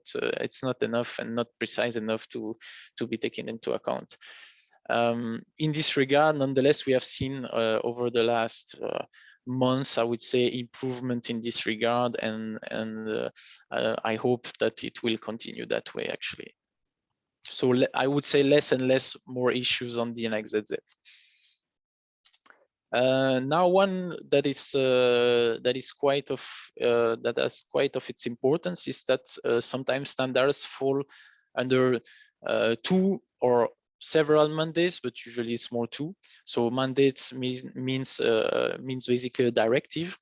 enough and not precise enough to be taken into account. In this regard, nonetheless, we have seen over the last months, I would say, improvement in this regard, and I hope that it will continue that way, actually. So I would say less and less more issues on the Annexes ZA. Now, one that has quite of its importance is that sometimes standards fall under 2 or several mandates, but usually it's more 2. So mandates means basically a directive.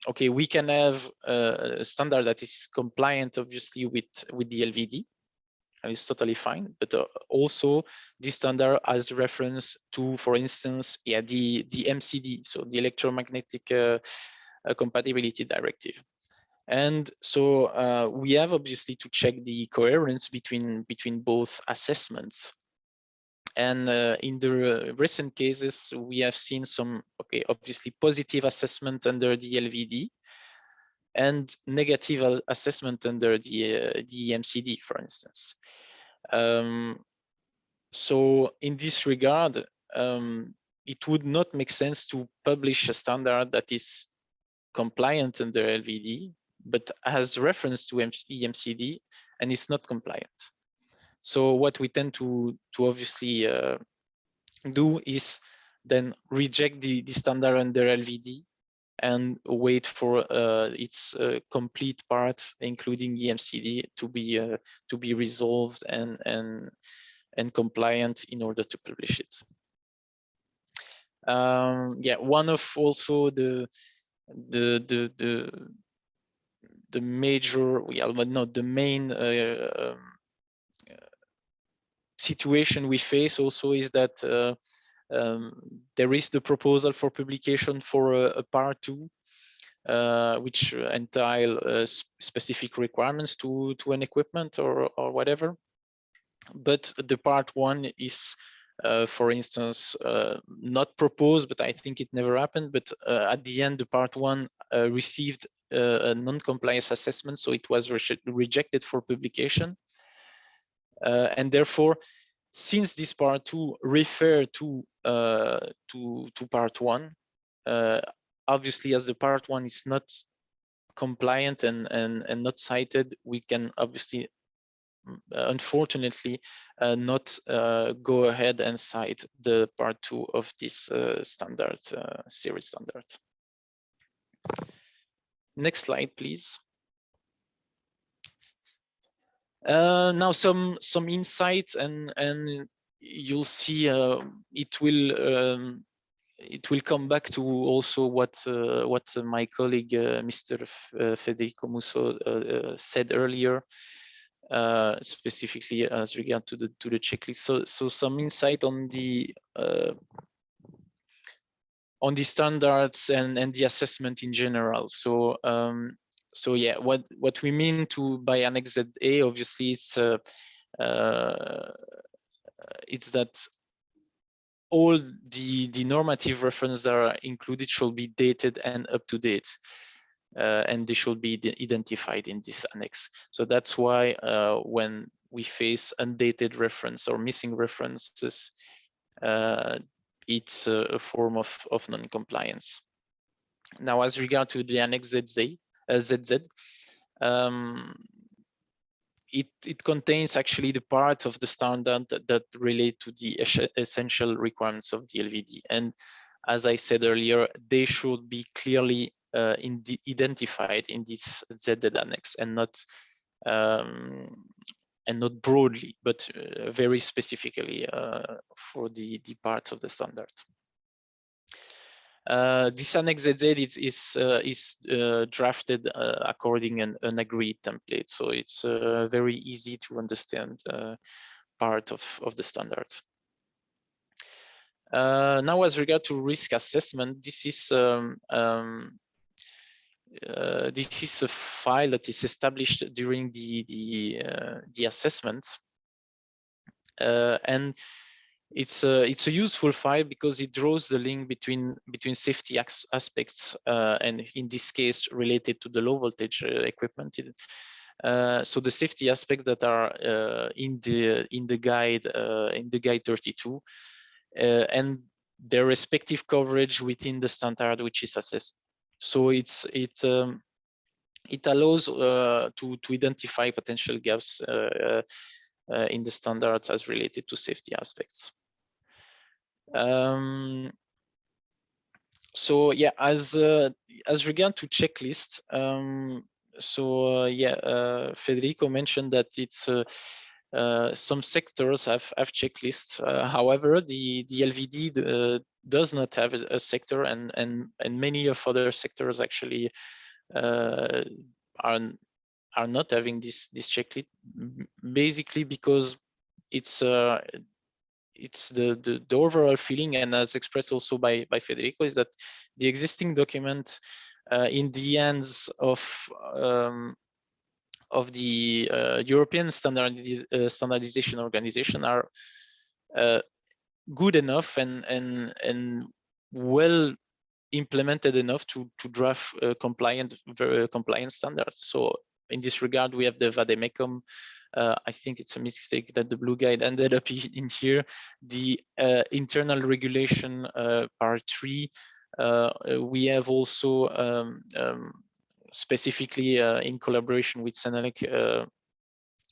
Okay, we can have a standard that is compliant, obviously, with the LVD, and it's totally fine. But also, this standard has reference to, for instance, the MCD, so the electromagnetic compatibility directive. And so we have obviously to check the coherence between both assessments. And in the recent cases, we have seen some, obviously positive assessment under the LVD and negative assessment under the EMCD, for instance. So in this regard, it would not make sense to publish a standard that is compliant under LVD, but has reference to EMCD and is not compliant. So what we tend to obviously do is then reject the standard under LVD and wait for its complete part, including EMCD, to be resolved and compliant in order to publish it. Yeah, one of also the major, but not the main situation we face also is that there is the proposal for publication for a part 2, which entail specific requirements to an equipment or whatever. But the part 1 is, for instance, not proposed, but I think it never happened. But at the end, the part 1 received a non-compliance assessment, so it was rejected for publication. And therefore, since this part 2 refer to part 1, obviously, as the part 1 is not compliant and not cited, we can obviously, unfortunately, not go ahead and cite the part 2 of this standard, series standard. Next slide, please. Now some insight, and you'll see it will come back to also what my colleague Mr. Federico Musso said earlier, specifically as regard to the checklist. So some insight on the standards and the assessment in general. So so yeah, what we mean by Annex ZA, obviously, it's that all the normative references that are included should be dated and up to date, and they should be identified in this annex. So that's why when we face undated reference or missing references, it's a form of non-compliance. Now, as regard to the Annex ZZ, it contains actually the part of the standard that relate to the essential requirements of the LVD. And as I said earlier, they should be clearly identified in this ZZ annex, and not broadly, but very specifically for the parts of the standard. This Annex ZZ is drafted according an agreed template, so it's very easy to understand part of the standard. Now, as regard to risk assessment, this is a file that is established during the assessment, and it's a useful file because it draws the link between safety aspects and in this case related to the low voltage equipment. So the safety aspects that are in the guide 32 and their respective coverage within the standard which is assessed. So it allows to identify potential gaps in the standards as related to safety aspects. So yeah, as regard to checklists, Federico mentioned that it's some sectors have checklists. However, the LVD does not have a sector, and many of other sectors actually are not having this checklist, basically because it's the overall feeling, and as expressed also by Federico, is that the existing document in the hands of the European Standardization Organization are good enough and well implemented enough to draft compliant standards. So in this regard, we have the vademecum. I think it's a mistake that the blue guide ended up in here. The internal regulation part 3. We have also specifically in collaboration with Senelec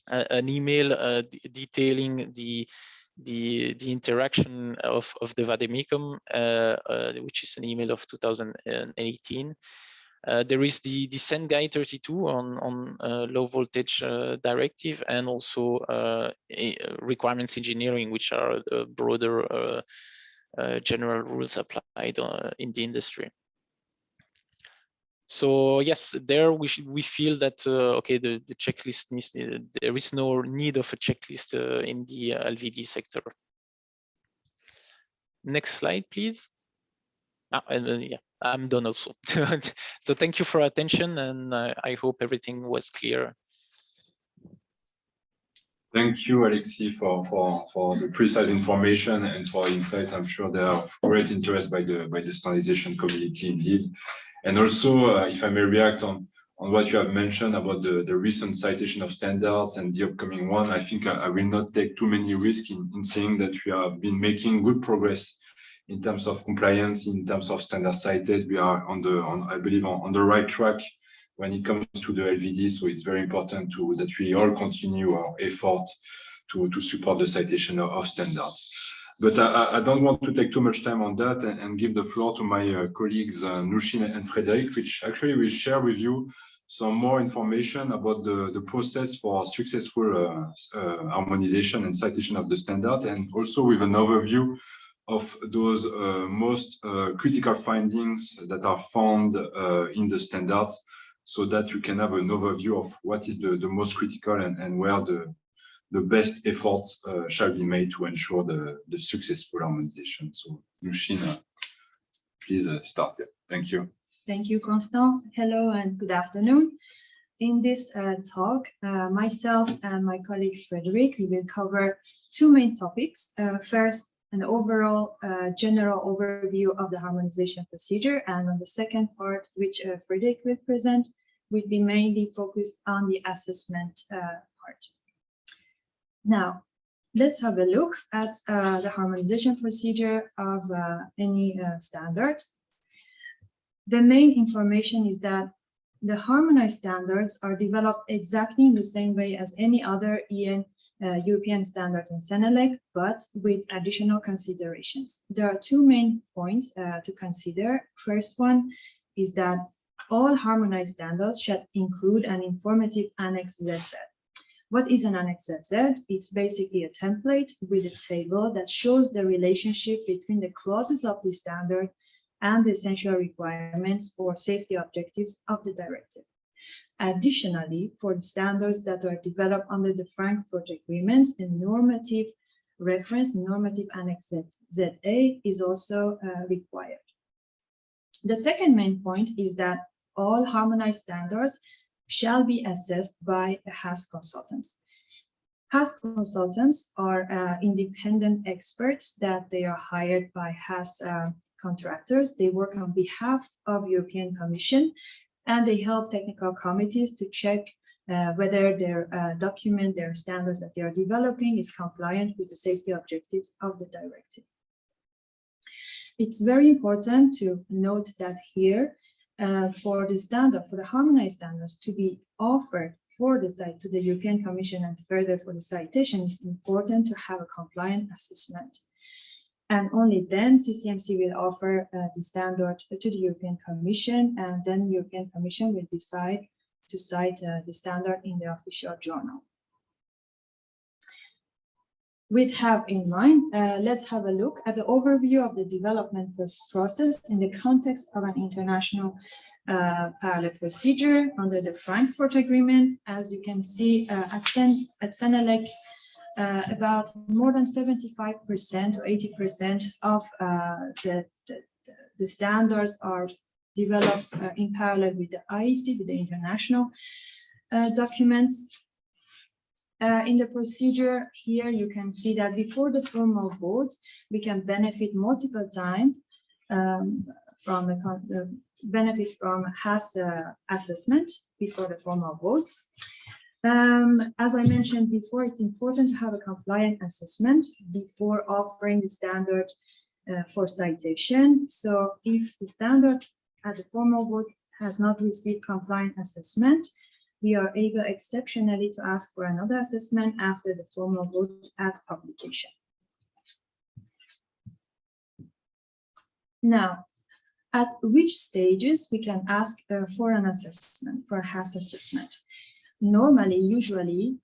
an email detailing the interaction of the vademecum, which is an email of 2018. There is the SEN Guide 32 on low voltage directive, and also requirements engineering, which are broader general rules applied in the industry. So yes, there we feel that okay, the checklist needs, there is no need of a checklist in the LVD sector. Next slide, please. And yeah, I'm done also. So thank you for your attention, and I hope everything was clear. Thank you, Alexis, for the precise information and for insights. I'm sure they are of great interest by the standardization community indeed. And also, if I may react on what you have mentioned about the recent citation of standards and the upcoming one, I think I will not take too many risks in saying that we have been making good progress in terms of compliance, in terms of standard cited. We are I believe on the right track when it comes to the LVD. So it's very important that we all continue our effort to support the citation of standards. But I don't want to take too much time on that and give the floor to my colleagues, Nushin and Frederic, which actually will share with you some more information about the process for successful harmonization and citation of the standard, and also with an overview of those most critical findings that are found in the standards, so that you can have an overview of what is the most critical and where the best efforts shall be made to ensure the successful harmonization. So, Nushin, please start. Yeah. Thank you. Thank you, Constant. Hello and good afternoon. In this talk, myself and my colleague Frederic, we will cover two main topics. First, an overall general overview of the harmonization procedure, and on the second part, which Frederic will present, will be mainly focused on the assessment part. Now, let's have a look at the harmonization procedure of any standard. The main information is that the harmonized standards are developed exactly in the same way as any other EN European standards in Senelec, but with additional considerations. There are two main points to consider. First one is that all harmonized standards should include an informative Annex ZA. What is an Annex ZA? It's basically a template with a table that shows the relationship between the clauses of the standard and the essential requirements or safety objectives of the directive. Additionally, for the standards that are developed under the Frankfurt Agreement, the normative reference, normative Annex ZA, is also required. The second main point is that all harmonized standards shall be assessed by HAS consultants. HAS consultants are independent experts that they are hired by HAS contractors. They work on behalf of European Commission, and they help technical committees to check whether their document, their standards that they are developing is compliant with the safety objectives of the directive. It's very important to note that here, for the standard, for the harmonized standards to be offered for the site to the European Commission and further for the citation, it's important to have a compliant assessment. And only then CCMC will offer the standard to the European Commission, and then the European Commission will decide to cite the standard in the official journal. With have in mind, let's have a look at the overview of the development process in the context of an international parallel procedure under the Frankfurt Agreement. As you can see at Senelec, about more than 75% or 80% of the standards are developed in parallel with the IEC, with the international documents. In the procedure here, you can see that before the formal vote, we can benefit multiple times from the benefit from HAS assessment before the formal vote. As I mentioned before, it's important to have a compliant assessment before offering the standard for citation. So if the standard at the formal vote has not received compliant assessment, we are able exceptionally to ask for another assessment after the formal vote at publication. Now, at which stages we can ask for an assessment, for a HAS assessment? Normally, usually,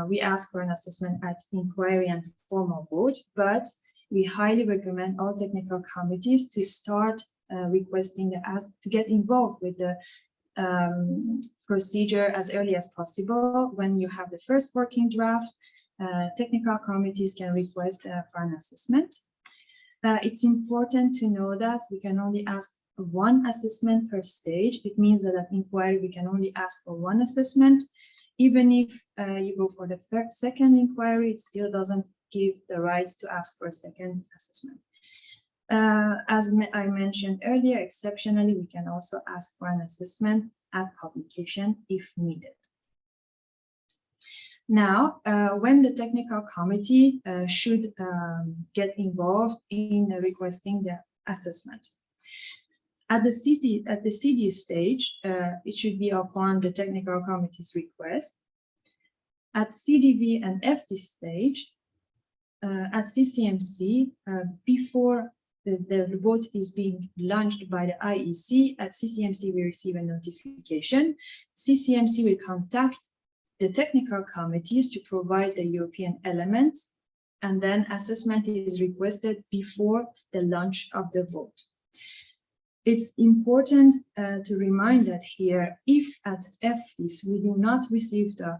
we ask for an assessment at inquiry and formal vote, but we highly recommend all technical committees to start requesting to get involved with the procedure as early as possible. When you have the first working draft, technical committees can request for an assessment. It's important to know that we can only ask one assessment per stage. It means that at inquiry, we can only ask for one assessment. Even if you go for the second inquiry, it still doesn't give the rights to ask for a second assessment. As I mentioned earlier, exceptionally, we can also ask for an assessment at publication if needed. Now, when the technical committee should get involved in requesting the assessment. At the CD stage, it should be upon the technical committee's request. At CDV and FD stage, at CCMC, before the vote is being launched by the IEC, at CCMC we receive a notification. CCMC will contact the technical committees to provide the European elements, and then assessment is requested before the launch of the vote. It's important to remind that here, if at FDs we do not receive the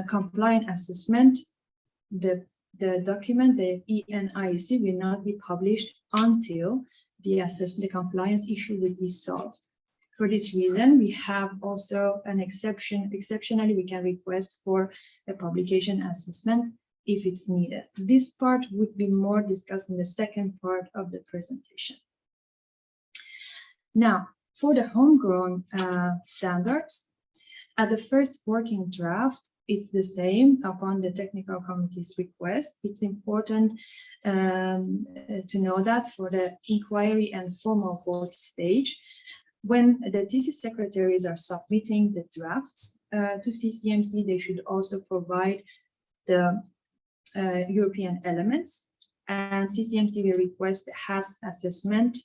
compliant assessment, the document, the ENIEC, will not be published until the compliance issue will be solved. For this reason, we have also an exception. Exceptionally, we can request for a publication assessment if it's needed. This part would be more discussed in the second part of the presentation. Now, for the homegrown standards, at the first working draft, it's the same upon the technical committee's request. It's important to know that for the inquiry and formal vote stage, when the thesis secretaries are submitting the drafts to CCMC, they should also provide the European elements, and CCMC will request the HAS assessment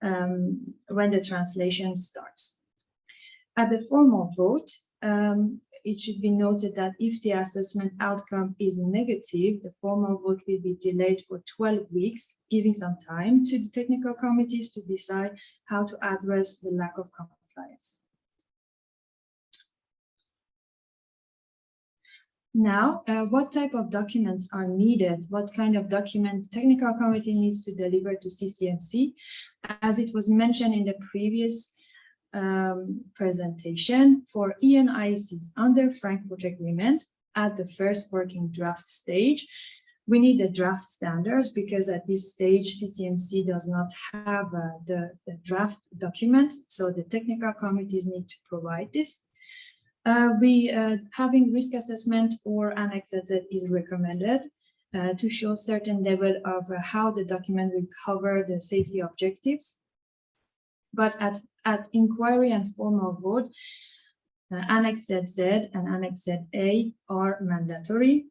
when the translation starts. At the formal vote, it should be noted that if the assessment outcome is negative, the formal vote will be delayed for 12 weeks, giving some time to the technical committees to decide how to address the lack of compliance. Now, what type of documents are needed? What kind of document the technical committee needs to deliver to CCMC? As it was mentioned in the previous presentation, for ENIECs under Frankfurt Agreement at the first working draft stage, we need the draft standards, because at this stage CCMC does not have the draft document, so the technical committees need to provide this. Having risk assessment or Annexes ZA is recommended to show certain level of how the document will cover the safety objectives. But at inquiry and formal vote, Annexes ZA and Annexes ZA are mandatory.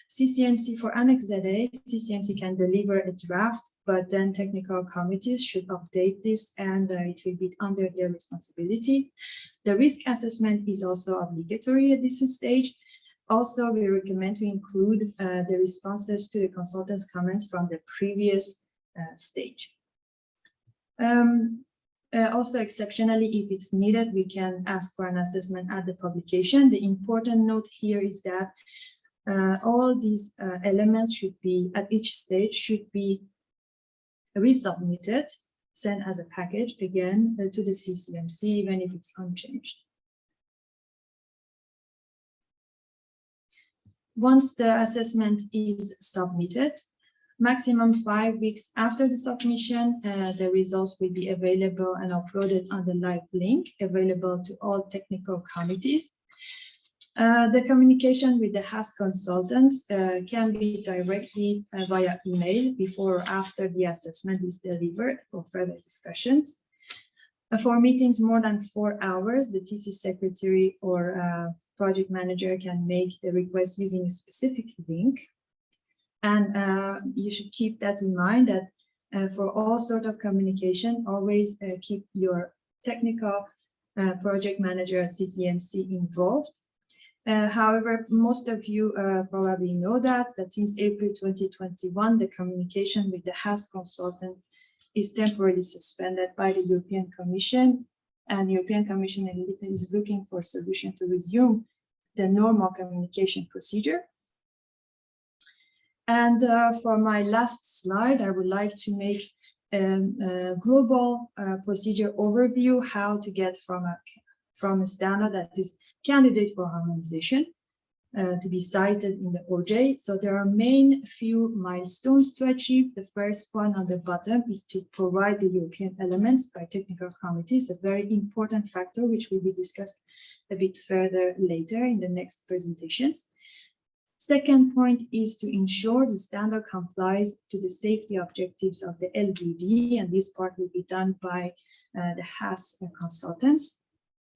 CCMC for Annexes ZA, CCMC can deliver a draft, but then technical committees should update this, and it will be under their responsibility. The risk assessment is also obligatory at this stage. Also, we recommend to include the responses to the consultants' comments from the previous stage. Also, exceptionally, if it's needed, we can ask for an assessment at the publication. The important note here is that all these elements should be, at each stage, should be resubmitted, sent as a package again to the CCMC, even if it's unchanged. Once the assessment is submitted, maximum 5 weeks after the submission, the results will be available and uploaded on the live link available to all technical committees. The communication with the HAS consultants can be directly via email before or after the assessment is delivered for further discussions. For meetings more than 4 hours, the TC secretary or project manager can make the request using a specific link. And you should keep that in mind that for all sort of communication, always keep your technical project manager at CCMC involved. However, most of you probably know that since April 2021, the communication with the HAS consultant is temporarily suspended by the European Commission, and the European Commission is looking for a solution to resume the normal communication procedure. And for my last slide, I would like to make a global procedure overview, how to get from a standard that is candidate for harmonization to be cited in the OJEU. So there are main few milestones to achieve. The first one on the bottom is to provide the European elements by technical committees, a very important factor which will be discussed a bit further later in the next presentations. Second point is to ensure the standard complies to the safety objectives of the LVD, and this part will be done by the HAS consultants.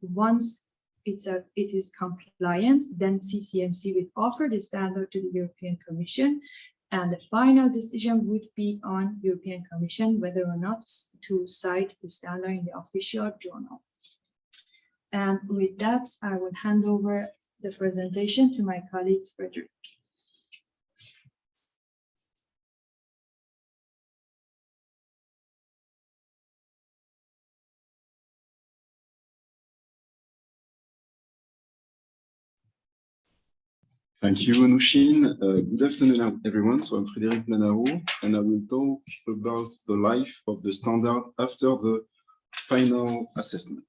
Once it is compliant, then CCMC will offer the standard to the European Commission, and the final decision would be on European Commission whether or not to cite the standard in the official journal. And with that, I will hand over the presentation to my colleague, Frederick. Thank you, Anouchine. Good afternoon, everyone. So I'm Frédéric Manao, and I will talk about the life of the standard after the final assessment.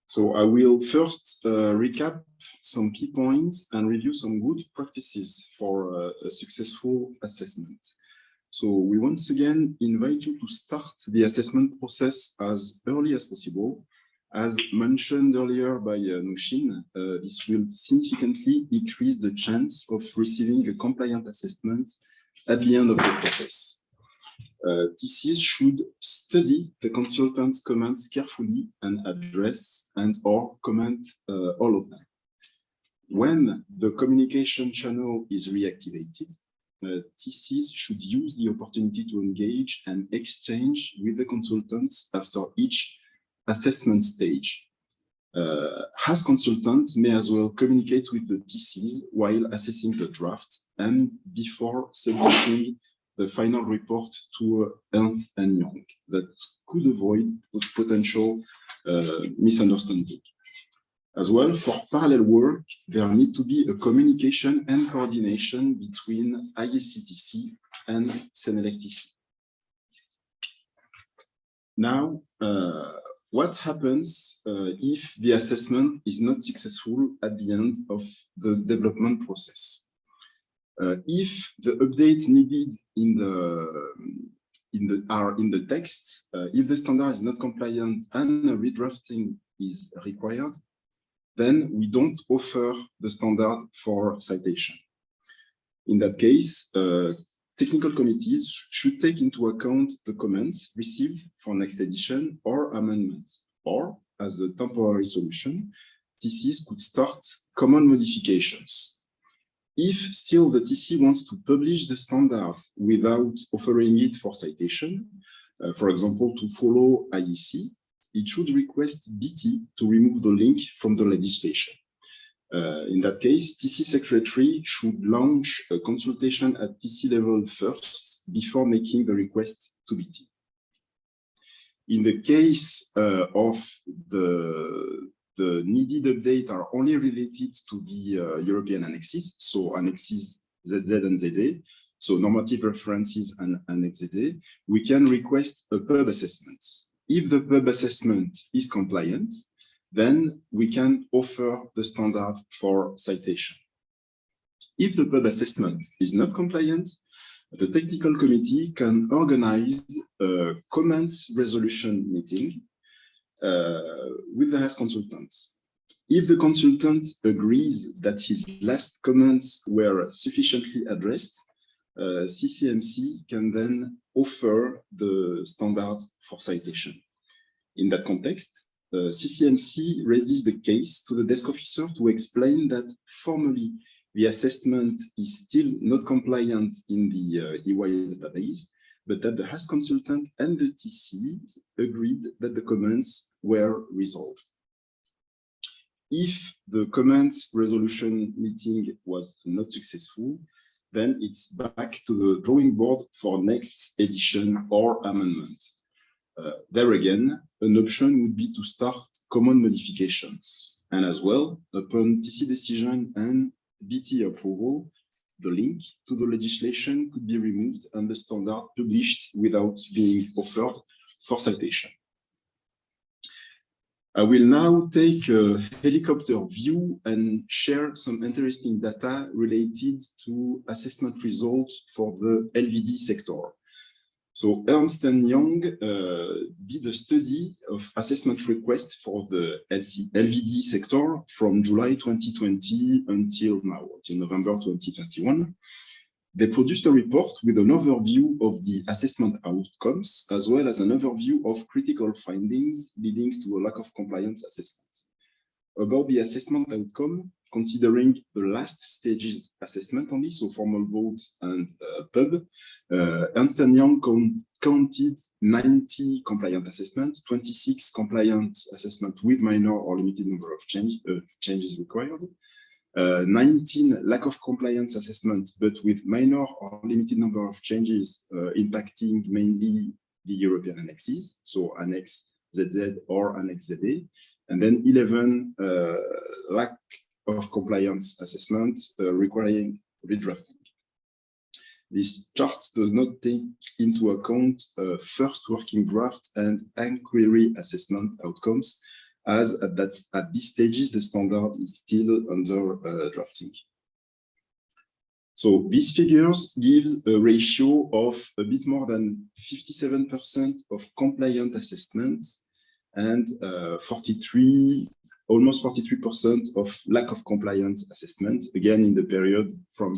So I will first recap some key points and review some good practices for a successful assessment. So we once again invite you to start the assessment process as early as possible. As mentioned earlier by Anouchine, this will significantly increase the chance of receiving a compliant assessment at the end of the process. TCs should study the consultant's comments carefully and address and/or comment all of them. When the communication channel is reactivated, TCs should use the opportunity to engage and exchange with the consultants after each assessment stage. HAS consultants may as well communicate with the TCs while assessing the draft and before submitting the final report to Ernst & Young that could avoid potential misunderstanding. As well, for parallel work, there need to be a communication and coordination between ISCTC and CNLEC-TC. Now, what happens if the assessment is not successful at the end of the development process? If the updates needed are in the text, if the standard is not compliant and a redrafting is required, then we don't offer the standard for citation. In that case, technical committees should take into account the comments received for next edition or amendment, or as a temporary solution, TCs could start common modifications. If still the TC wants to publish the standard without offering it for citation, for example, to follow IEC, it should request BT to remove the link from the legislation. In that case, TC secretary should launch a consultation at TC level first before making the request to BT. In the case of the needed update are only related to the European annexes, so annexes ZZ and ZA. so normative references and Annex ZA, we can request a pub assessment. If the pub assessment is compliant, then we can offer the standard for citation. If the pub assessment is not compliant, the technical committee can organize a comments resolution meeting with the HAS consultant. If the consultant agrees that his last comments were sufficiently addressed, CCMC can then offer the standard for citation. In that context, CCMC raises the case to the desk officer to explain that formally the assessment is still not compliant in the EY database, but that the HAS consultant and the TC agreed that the comments were resolved. If the comments resolution meeting was not successful, then it's back to the drawing board for next edition or amendment. There again, an option would be to start common modifications. And as well, upon TC decision and BT approval, the link to the legislation could be removed and the standard published without being offered for citation. I will now take a helicopter view and share some interesting data related to assessment results for the LVD sector. So Ernst & Young did a study of assessment requests for the LVD sector from July 2020 until now, until November 2021. They produced a report with an overview of the assessment outcomes, as well as an overview of critical findings leading to a lack of compliance assessment. About the assessment outcome, considering the last stages assessment only, so formal vote and pub, Ernst & Young counted 90 compliant assessments, 26 compliant assessments with minor or limited number of changes required, 19 lack of compliance assessments, but with minor or limited number of changes impacting mainly the European annexes, so Annex ZZ or Annex ZA, and then 11 lack of compliance assessment requiring redrafting. This chart does not take into account first working draft and inquiry assessment outcomes, as at these stages, the standard is still under drafting. So these figures gives a ratio of a bit more than 57% of compliant assessments and almost 43% of lack of compliance assessment, again in the period from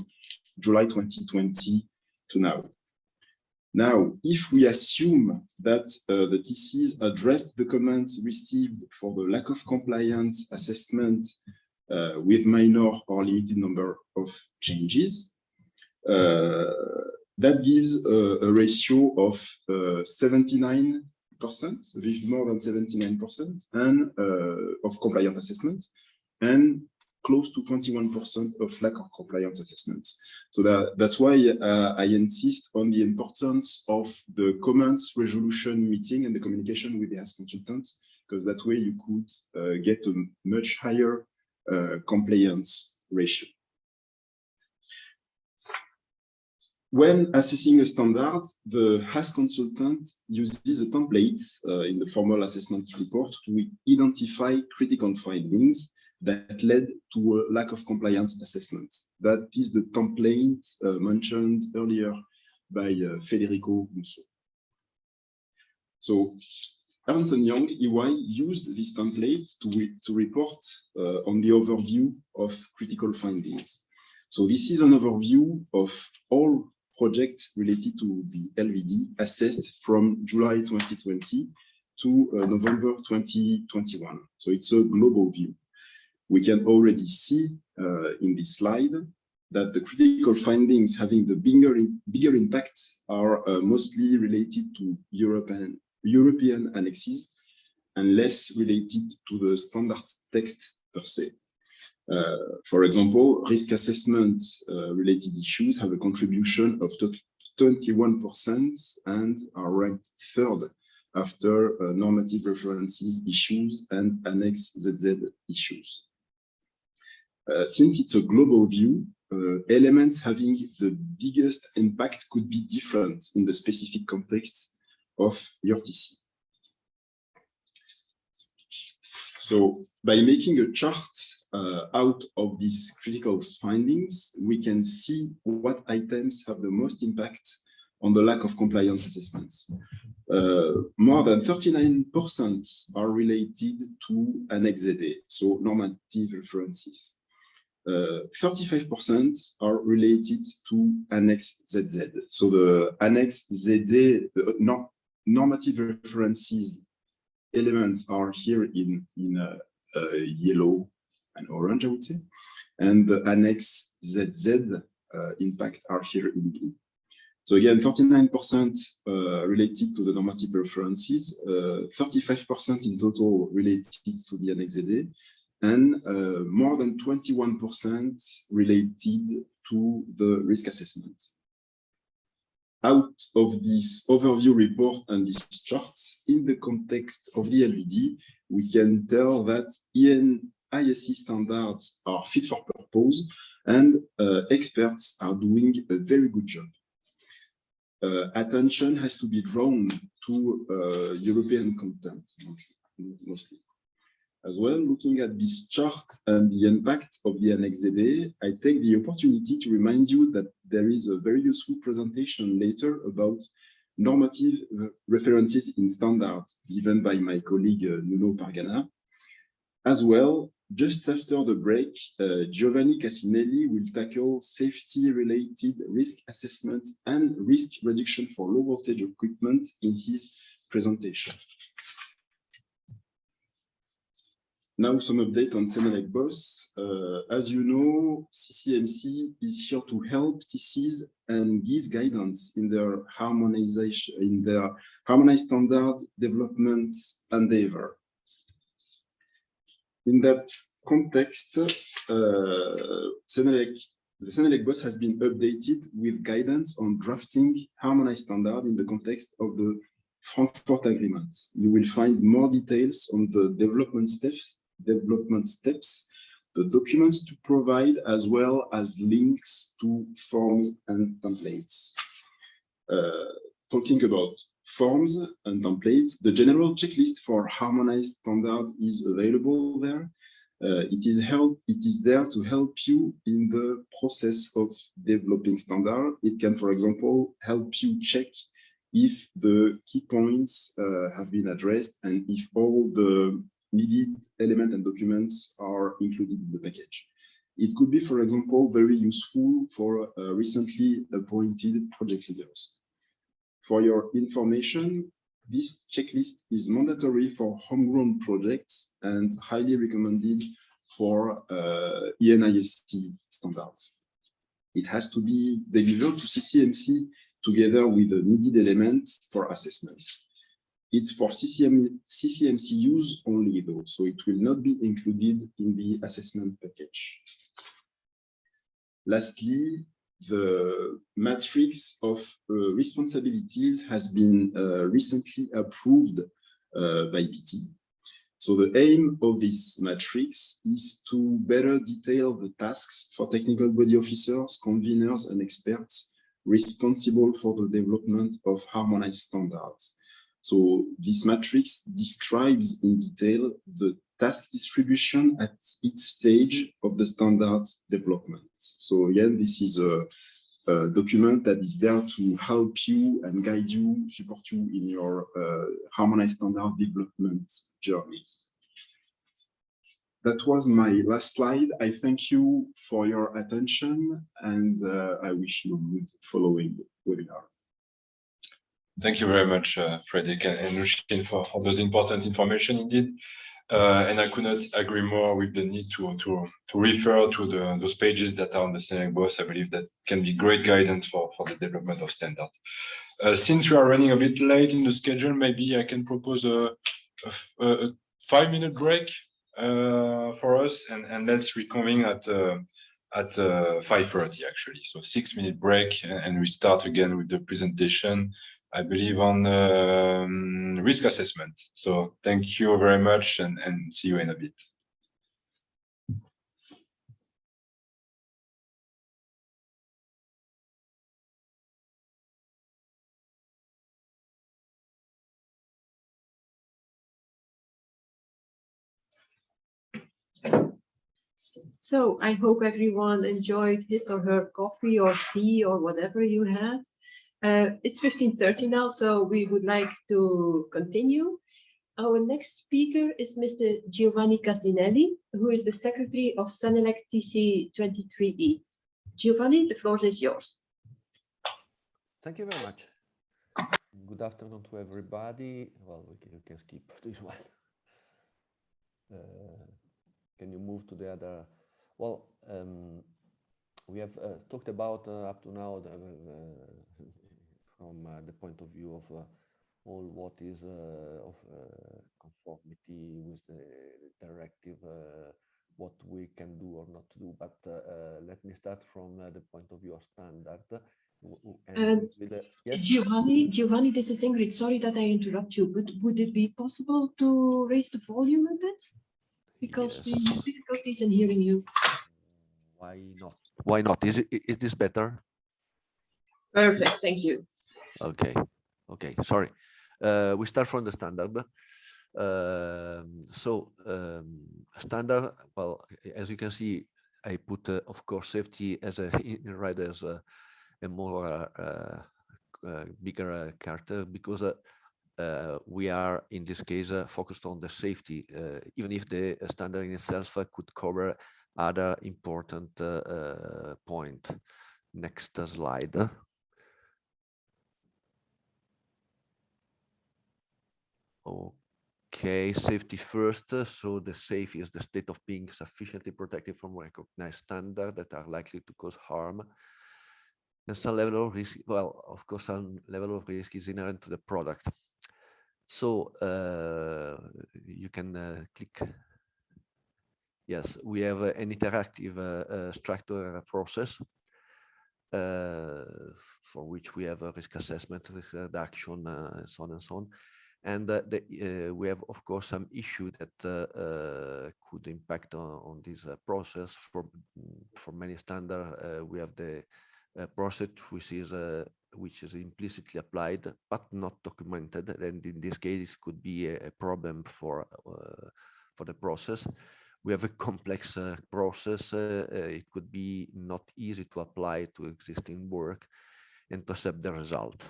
July 2020 to now. Now, if we assume that the TCs addressed the comments received for the lack of compliance assessment with minor or limited number of changes, that gives a ratio of 79%, a bit more than 79%, and of compliant assessment, and close to 21% of lack of compliance assessments. So that's why I insist on the importance of the comments resolution meeting and the communication with the HAS consultant, because that way you could get a much higher compliance ratio. When assessing a standard, the HAS consultant uses a template in the formal assessment report to identify critical findings that led to a lack of compliance assessment. That is the template mentioned earlier by Federico Musso. So Ernst & Young, EY, used this template to report on the overview of critical findings. So this is an overview of all projects related to the LVD assessed from July 2020 to November 2021. So it's a global view. We can already see in this slide that the critical findings having the bigger impact are mostly related to European annexes and less related to the standard text per se. For example, risk assessment related issues have a contribution of 21% and are ranked third after normative references issues and Annex ZZ issues. Since it's a global view, elements having the biggest impact could be different in the specific context of your TC. So by making a chart out of these critical findings, we can see what items have the most impact on the lack of compliance assessments. More than 39% are related to Annex ZA, so normative references. 35% are related to Annex ZZ. So the Annex ZA, the normative references elements are here in yellow and orange, I would say, and the Annex ZZ impact are here in blue. So again, 39% related to the normative references, 35% in total related to the Annex ZA, and more than 21% related to the risk assessment. Out of this overview report and these charts, in the context of the LVD, we can tell that ISE standards are fit for purpose and experts are doing a very good job. Attention has to be drawn to European content, mostly. As well, looking at this chart and the impact of the Annex ZA, I take the opportunity to remind you that there is a very useful presentation later about normative references in standards given by my colleague Nuno Pargana. As well, just after the break, Giovanni Cassinelli will tackle safety-related risk assessment and risk reduction for low voltage equipment in his presentation. Now some update on CNLEC BOSS. As you know, CCMC is here to help TCs and give guidance in their harmonization, in their harmonized standard development endeavor. In that context, the CNLEC BOSS has been updated with guidance on drafting harmonized standard in the context of the Frankfurt Agreement. You will find more details on the development steps, the documents to provide, as well as links to forms and templates. Talking about forms and templates, the general checklist for harmonized standard is available there. It is there to help you in the process of developing standard. It can, for example, help you check if the key points have been addressed and if all the needed elements and documents are included in the package. It could be, for example, very useful for recently appointed project leaders. For your information, this checklist is mandatory for homegrown projects and highly recommended for ENIST standards. It has to be delivered to CCMC together with the needed elements for assessments. It's for CCMC use only though, so it will not be included in the assessment package. Lastly, the matrix of responsibilities has been recently approved by BT. So the aim of this matrix is to better detail the tasks for technical body officers, conveners, and experts responsible for the development of harmonized standards. So this matrix describes in detail the task distribution at each stage of the standard development. So again, this is a document that is there to help you and guide you, support you in your harmonized standard development journey. That was my last slide. I thank you for your attention and I wish you a good following webinar. Thank you very much, Frederic and Lucien, for those important information indeed. And I could not agree more with the need to refer to those pages that are on the CNLEC BOSS. I believe that can be great guidance for the development of standards. Since we are running a bit late in the schedule, maybe I can propose a 5-minute break for us, and let's reconvene at 5:30 actually. So 6-minute break, and we start again with the presentation, I believe, on risk assessment. So thank you very much, and see you in a bit. So I hope everyone enjoyed his or her coffee or tea or whatever you had. It's 15:30 now, so we would like to continue. Our next speaker is Mr. Giovanni Casinelli, who is the Secretary of Senelec TC 23E. Giovanni, the floor is yours. Thank you very much. Good afternoon to everybody. Well, you can skip this one. Can you move to the other? Well, we have talked about up to now from the point of view of all what is of conformity with the directive, what we can do or not do. But let me start from the point of view of standard. Yes? Giovanni, this is Ingrid. Sorry that I interrupt you, but would it be possible to raise the volume a bit? Because Yes. we have difficulties in hearing you. Why not? Why not? Is this better? Perfect, thank you. Okay. Okay. Sorry. We start from the standard. Standard. Well, as you can see, I put, of course, safety as a right as a more bigger character because we are in this case focused on the safety, even if the standard in itself could cover other important point. Next slide. Okay, safety first. So the safe is the state of being sufficiently protected from recognized standards that are likely to cause harm. And some level of risk, well, of course, some level of risk is inherent to the product. So you can click. Yes, we have an interactive structure process for which we have a risk assessment, risk reduction, and so on and so on. And we have, of course, some issue that could impact on this process. For many standard, we have the process which is implicitly applied but not documented, and in this case, it could be a problem for the process. We have a complex process. It could be not easy to apply to existing work and to accept the result.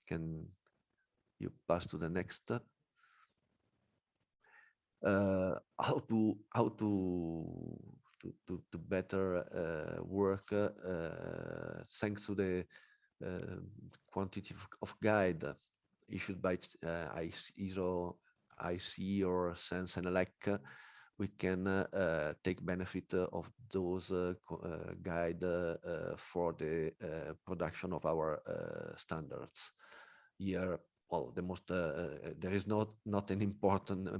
Can you pass to the next? How to better work thanks to the quantity of guide issued by ISO, IC, or Sense and Elec. We can take benefit of those guide for the production of our standards. Here, well, the most there is not an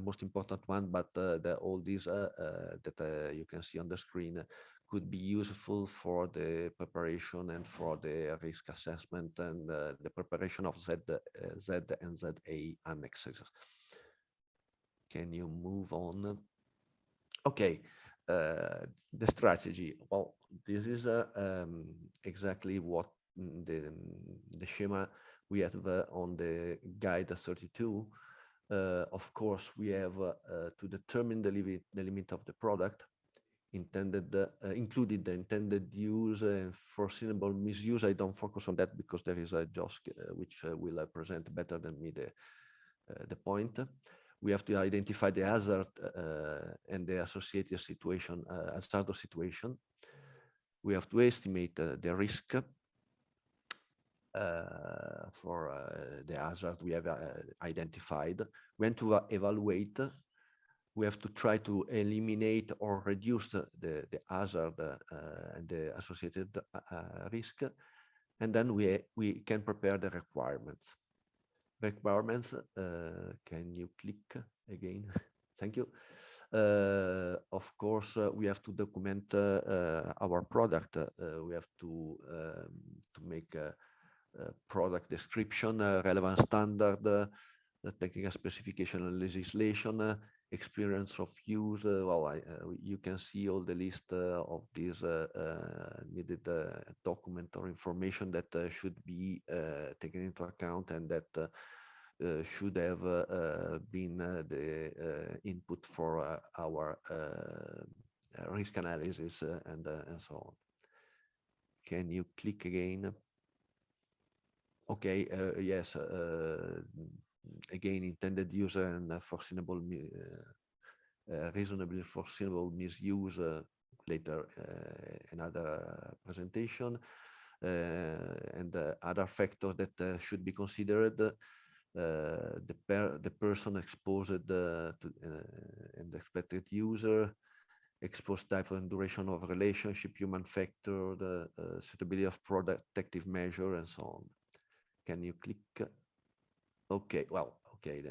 most important one, but all these that you can see on the screen could be useful for the preparation and for the risk assessment and the preparation of Z and ZA annexes. Can you move on? Okay, the strategy. Well, this is exactly what the schema we have on the guide 32. Of course, we have to determine the limit of the product, included the intended use and foreseeable misuse. I don't focus on that because there is a JOSC which will present better than me the point. We have to identify the hazard and the associated situation, hazard situation. We have to estimate the risk for the hazard we have identified. We have to evaluate. We have to try to eliminate or reduce the hazard and the associated risk. And then we can prepare the requirements. Requirements, can you click again? Thank you. Of course, we have to document our product. We have to make a product description, relevant standard, technical specification and legislation, experience of use. You can see all the list of these needed document or information that should be taken into account and that should have been the input for our risk analysis and so on. Can you click again? Okay, yes, again, intended user and foreseeable, reasonably foreseeable misuse later, another presentation, and other factors that should be considered. The person exposed to and expected user, exposed type and duration of relationship, human factor, the suitability of protective measure, and so on. Can you click? Okay, well, okay,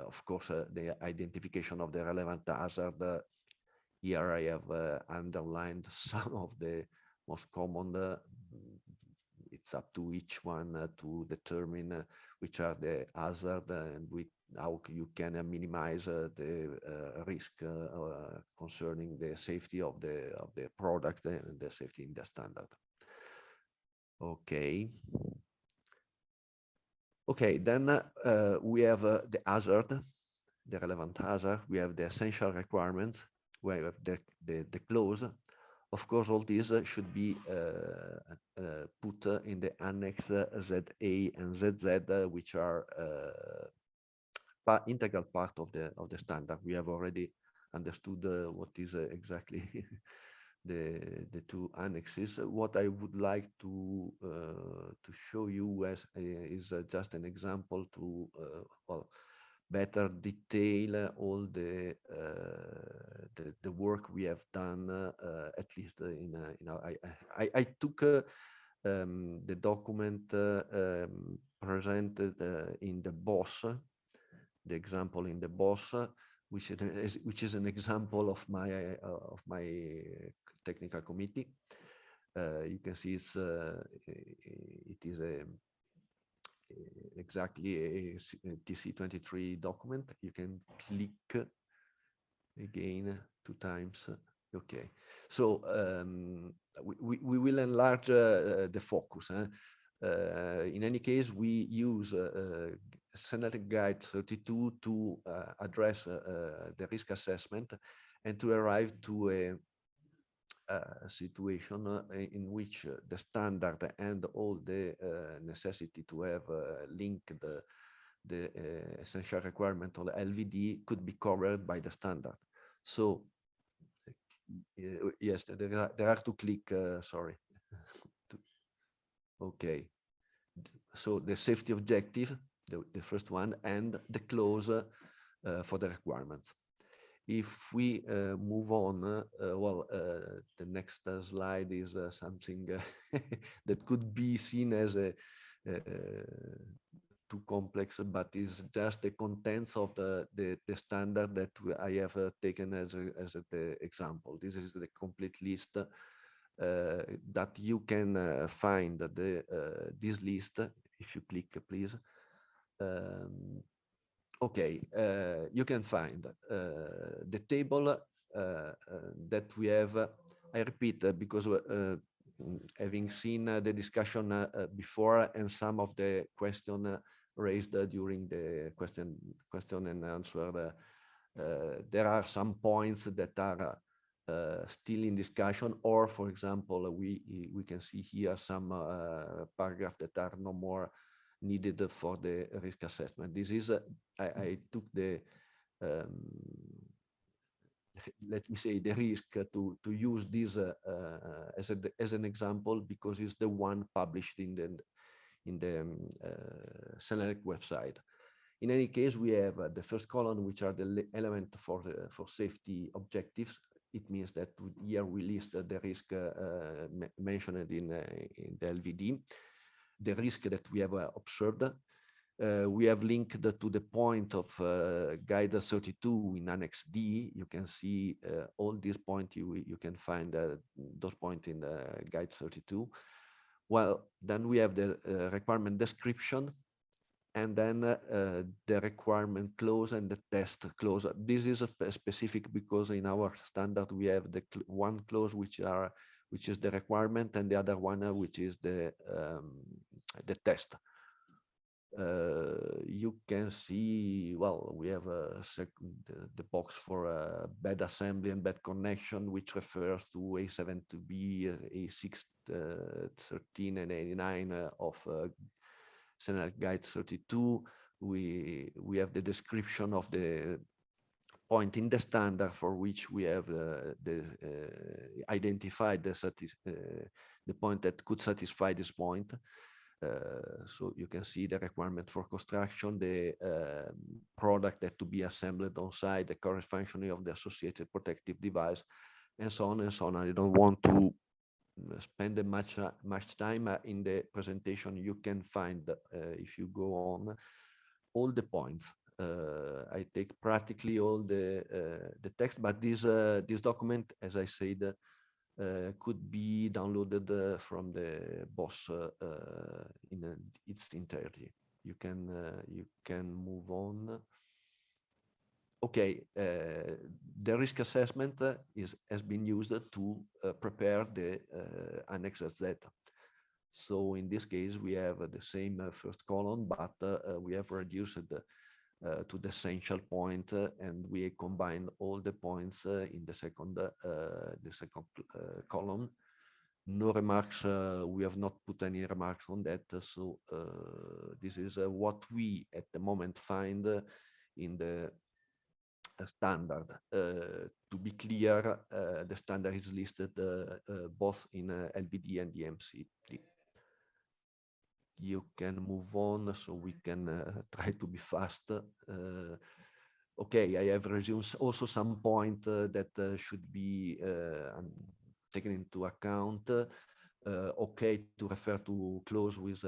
of course, the identification of the relevant hazard. Here I have underlined some of the most common. It's up to each one to determine which are the hazard and how you can minimize the risk concerning the safety of the product and the safety in the standard. Okay. Okay, then we have the hazard, the relevant hazard. We have the essential requirements. We have the clause. Of course, all these should be put in the Annex ZA and ZZ, which are integral part of the standard. We have already understood what is exactly the two annexes. What I would like to show you is just an example to well, better detail all the work we have done, at least I took the document presented in the BOSS, the example in the BOSS, which is an example of my technical committee. You can see it is exactly a TC23 document. You can click again 2 times. Okay, so we will enlarge the focus. In any case, we use Standard Guide 32 to address the risk assessment and to arrive to a situation in which the standard and all the necessity to have linked the essential requirement of the LVD could be covered by the standard. So yes, there are to click, sorry. Okay, so the safety objective, the first one, and the clause for the requirements. If we move on, well, the next slide is something that could be seen as too complex, but is just the contents of the standard that I have taken as the example. This is the complete list that you can find this list if you click, please. Okay, you can find the table that we have. I repeat because having seen the discussion before and some of the question raised during the question and answer, there are some points that are still in discussion, or for example, we can see here some paragraphs that are no more needed for the risk assessment. This is I took the let me say the risk to use this as an example because it's the one published in the Senelec website. In any case, we have the first column, which are the element for safety objectives. It means that here we list the risk mentioned in the LVD, the risk that we have observed. We have linked to the point of Guide 32 in Annex D. You can see all these points. You can find those points in the Guide 32. Well, then we have the requirement description, and then the requirement clause and the test clause. This is specific because in our standard we have the one clause which is the requirement, and the other one which is the test. You can see, well, we have the box for bad assembly and bad connection, which refers to A7B, A613 and 89 of Standard Guide 32. We have the description of the point in the standard for which we have identified the point that could satisfy this point. So you can see the requirement for construction, the product that to be assembled on site, the current functioning of the associated protective device, and so on and so on. I don't want to spend much time in the presentation. You can find, if you go on, all the points. I take practically all the text, but this document, as I said, could be downloaded from the BOSS in its entirety. You can move on. Okay, the risk assessment has been used to prepare the Annexes ZA. So in this case, we have the same first column, but we have reduced to the essential point, and we combine all the points in the second column. No remarks. We have not put any remarks on that. So this is what we at the moment find in the standard. To be clear, the standard is listed both in LVD and DMC3. You can move on, so we can try to be fast. Okay, I have resumed also some point that should be taken into account. Okay, to refer to clause with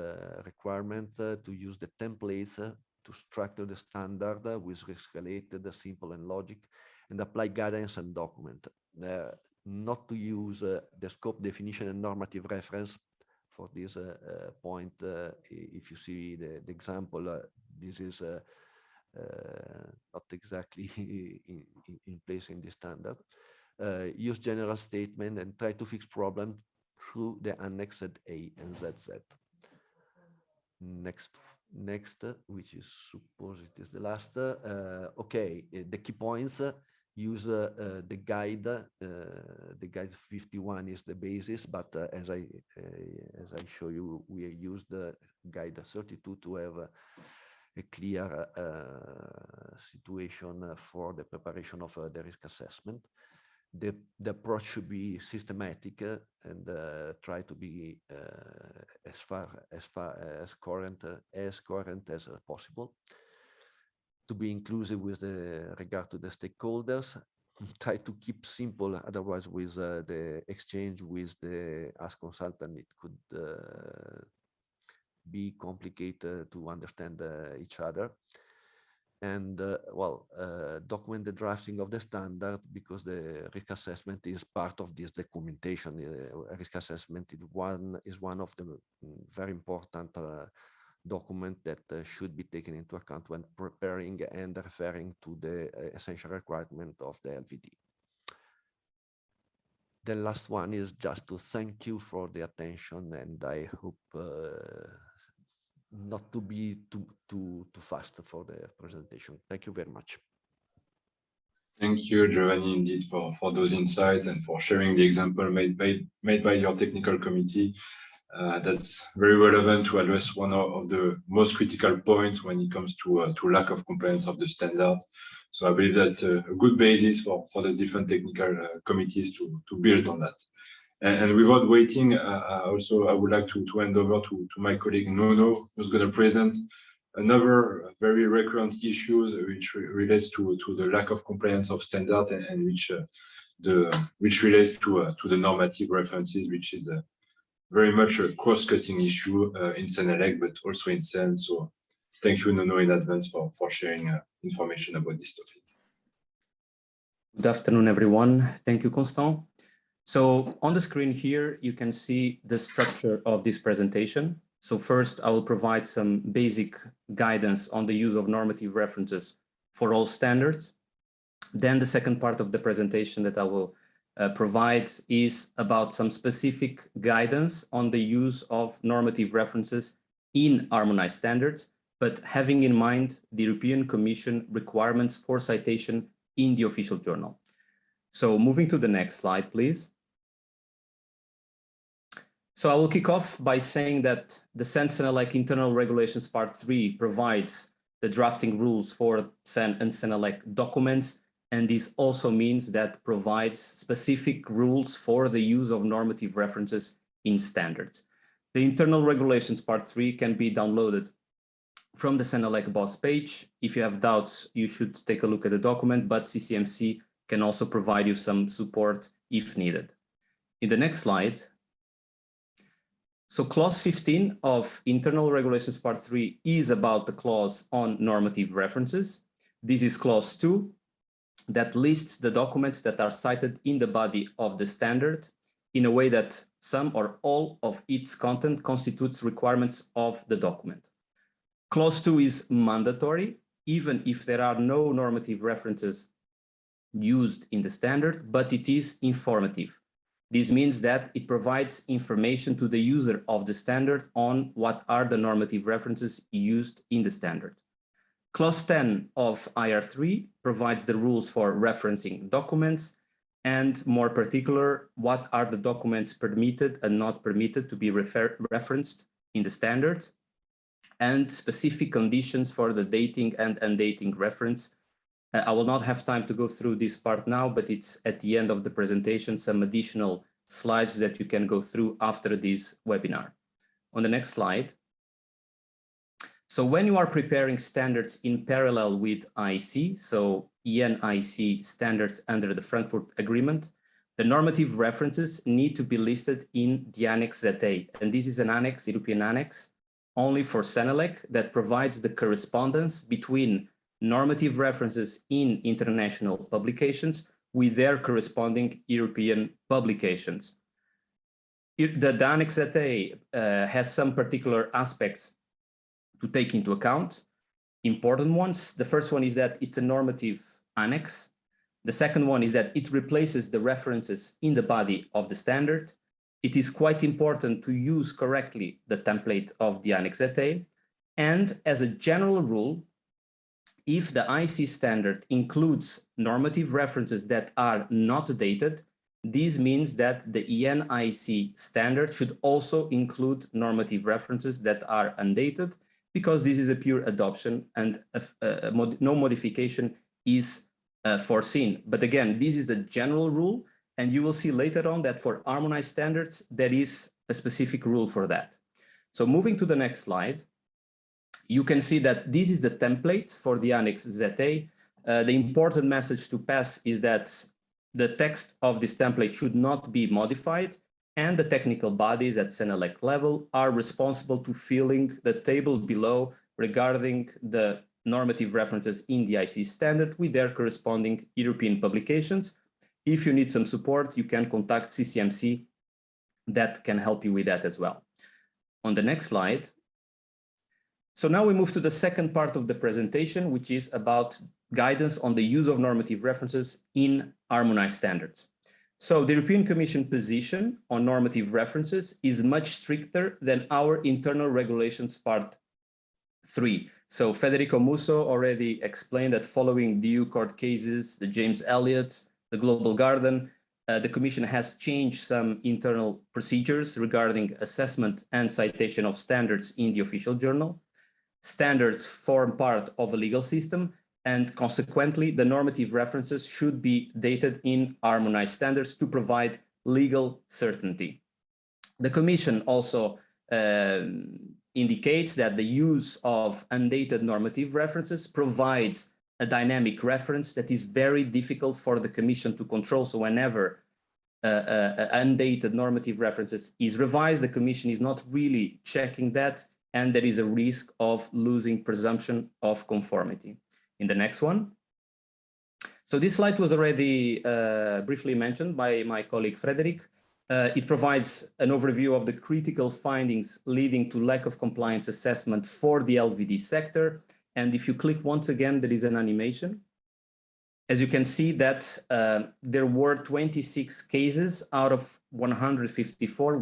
requirement to use the templates to structure the standard with risk-related, simple and logic, and apply guidance and document. Not to use the scope definition and normative reference. For this point, if you see the example, this is not exactly in place in the standard. Use general statement and try to fix problem through the Annex ZA and ZZ. Next, which is suppose it is the last. Okay, the key points. Use the guide. The guide 51 is the basis, but as I show you, we use the guide 32 to have a clear situation for the preparation of the risk assessment. The approach should be systematic and try to be as current as possible. To be inclusive with regard to the stakeholders, try to keep simple. Otherwise, with the exchange with the as consultant, it could be complicated to understand each other. And document the drafting of the standard, because the risk assessment is part of this documentation. Risk assessment is one of the very important document that should be taken into account when preparing and referring to the essential requirement of the LVD. The last one is just to thank you for the attention, and I hope not to be too fast for the presentation. Thank you very much. Thank you, Giovanni, indeed, for those insights and for sharing the example made by your technical committee. That's very relevant to address one of the most critical points when it comes to lack of compliance of the standard. So I believe that's a good basis for the different technical committees to build on that. And without waiting, I would like to hand over to my colleague Nuno, who's going to present another very recurrent issue which relates to the lack of compliance of standard and which relates to the normative references, which is very much a cross-cutting issue in Senelec, but also in SEN. So thank you, Nuno, in advance for sharing information about this topic. Good afternoon, everyone. Thank you, Constant. So on the screen here, you can see the structure of this presentation. So first, I will provide some basic guidance on the use of normative references for all standards. Then the second part of the presentation that I will provide is about some specific guidance on the use of normative references in harmonized standards. but having in mind the European Commission requirements for citation in the official journal. So moving to the next slide, please. So I will kick off by saying that the CEN-CENELEC Internal Regulations Part 3 provides the drafting rules for CEN and CENELEC documents, and this also means that provides specific rules for the use of normative references in standards. The Internal Regulations Part 3 can be downloaded from the CENELEC BOSS page. If you have doubts, you should take a look at the document, but CCMC can also provide you some support if needed. In the next slide, so clause 15 of Internal Regulations Part 3 is about the clause on normative references. This is clause 2 that lists the documents that are cited in the body of the standard in a way that some or all of its content constitutes requirements of the document. Clause 2 is mandatory, even if there are no normative references used in the standard, but it is informative. This means that it provides information to the user of the standard on what are the normative references used in the standard. Clause 10 of IR3 provides the rules for referencing documents, and more particular, what are the documents permitted and not permitted to be referenced in the standard, and specific conditions for the dating and undating reference. I will not have time to go through this part now, but it's at the end of the presentation, some additional slides that you can go through after this webinar. On the next slide. So when you are preparing standards in parallel with IC, so hEN-IC standards under the Frankfurt Agreement, the normative references need to be listed in the Annex ZA. And this is an annex, European annex, only for CENELEC that provides the correspondence between normative references in international publications with their corresponding European publications. The Annex ZA has some particular aspects to take into account, important ones. The first one is that it's a normative annex. The second one is that it replaces the references in the body of the standard. It is quite important to use correctly the template of the Annex ZA. And as a general rule, if the IC standard includes normative references that are not dated, this means that the hEN-IC standard should also include normative references that are undated, because this is a pure adoption and no modification is foreseen. But again, this is a general rule, and you will see later on that for harmonized standards, there is a specific rule for that. So moving to the next slide, you can see that this is the template for the Annex ZA. The important message to pass is that the text of this template should not be modified, and the technical bodies at CENELEC level are responsible to filling the table below regarding the normative references in the IC standard with their corresponding European publications. If you need some support, you can contact CCMC that can help you with that as well. On the next slide. So now we move to the second part of the presentation, which is about guidance on the use of normative references in harmonized standards. So the European Commission position on normative references is much stricter than our internal regulations part 3. So Federico Musso already explained that following the EU court cases, the James Elliott's, the Global Garden, the Commission has changed some internal procedures regarding assessment and citation of standards in the official journal. Standards form part of a legal system, and consequently, the normative references should be dated in harmonized standards to provide legal certainty. The Commission also indicates that the use of undated normative references provides a dynamic reference that is very difficult for the Commission to control. So whenever undated normative references is revised, the Commission is not really checking that, and there is a risk of losing presumption of conformity. In the next one. So this slide was already briefly mentioned by my colleague Frederic. It provides an overview of the critical findings leading to lack of compliance assessment for the LVD sector. And if you click once again, there is an animation. As you can see that there were 26 cases out of 154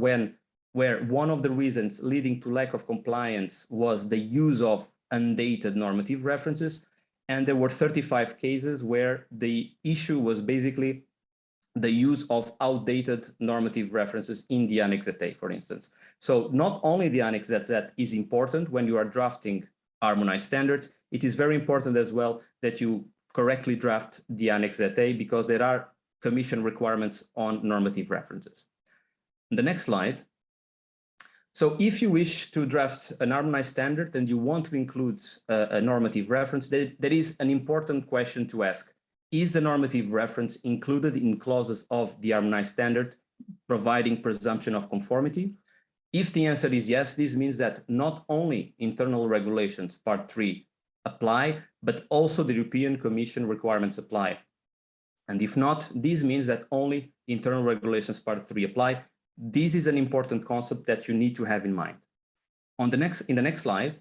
where one of the reasons leading to lack of compliance was the use of undated normative references. And there were 35 cases where the issue was basically the use of outdated normative references in the Annex ZA, for instance. So not only the Annex ZA is important when you are drafting harmonized standards, it is very important as well that you correctly draft the Annex ZA because there are Commission requirements on normative references. The next slide. So if you wish to draft an harmonized standard and you want to include a normative reference, there is an important question to ask. Is the normative reference included in clauses of the harmonized standard, providing presumption of conformity? If the answer is yes, this means that not only internal regulations part 3 apply, but also the European Commission requirements apply. And if not, this means that only internal regulations part 3 apply. This is an important concept that you need to have in mind. In the next slide,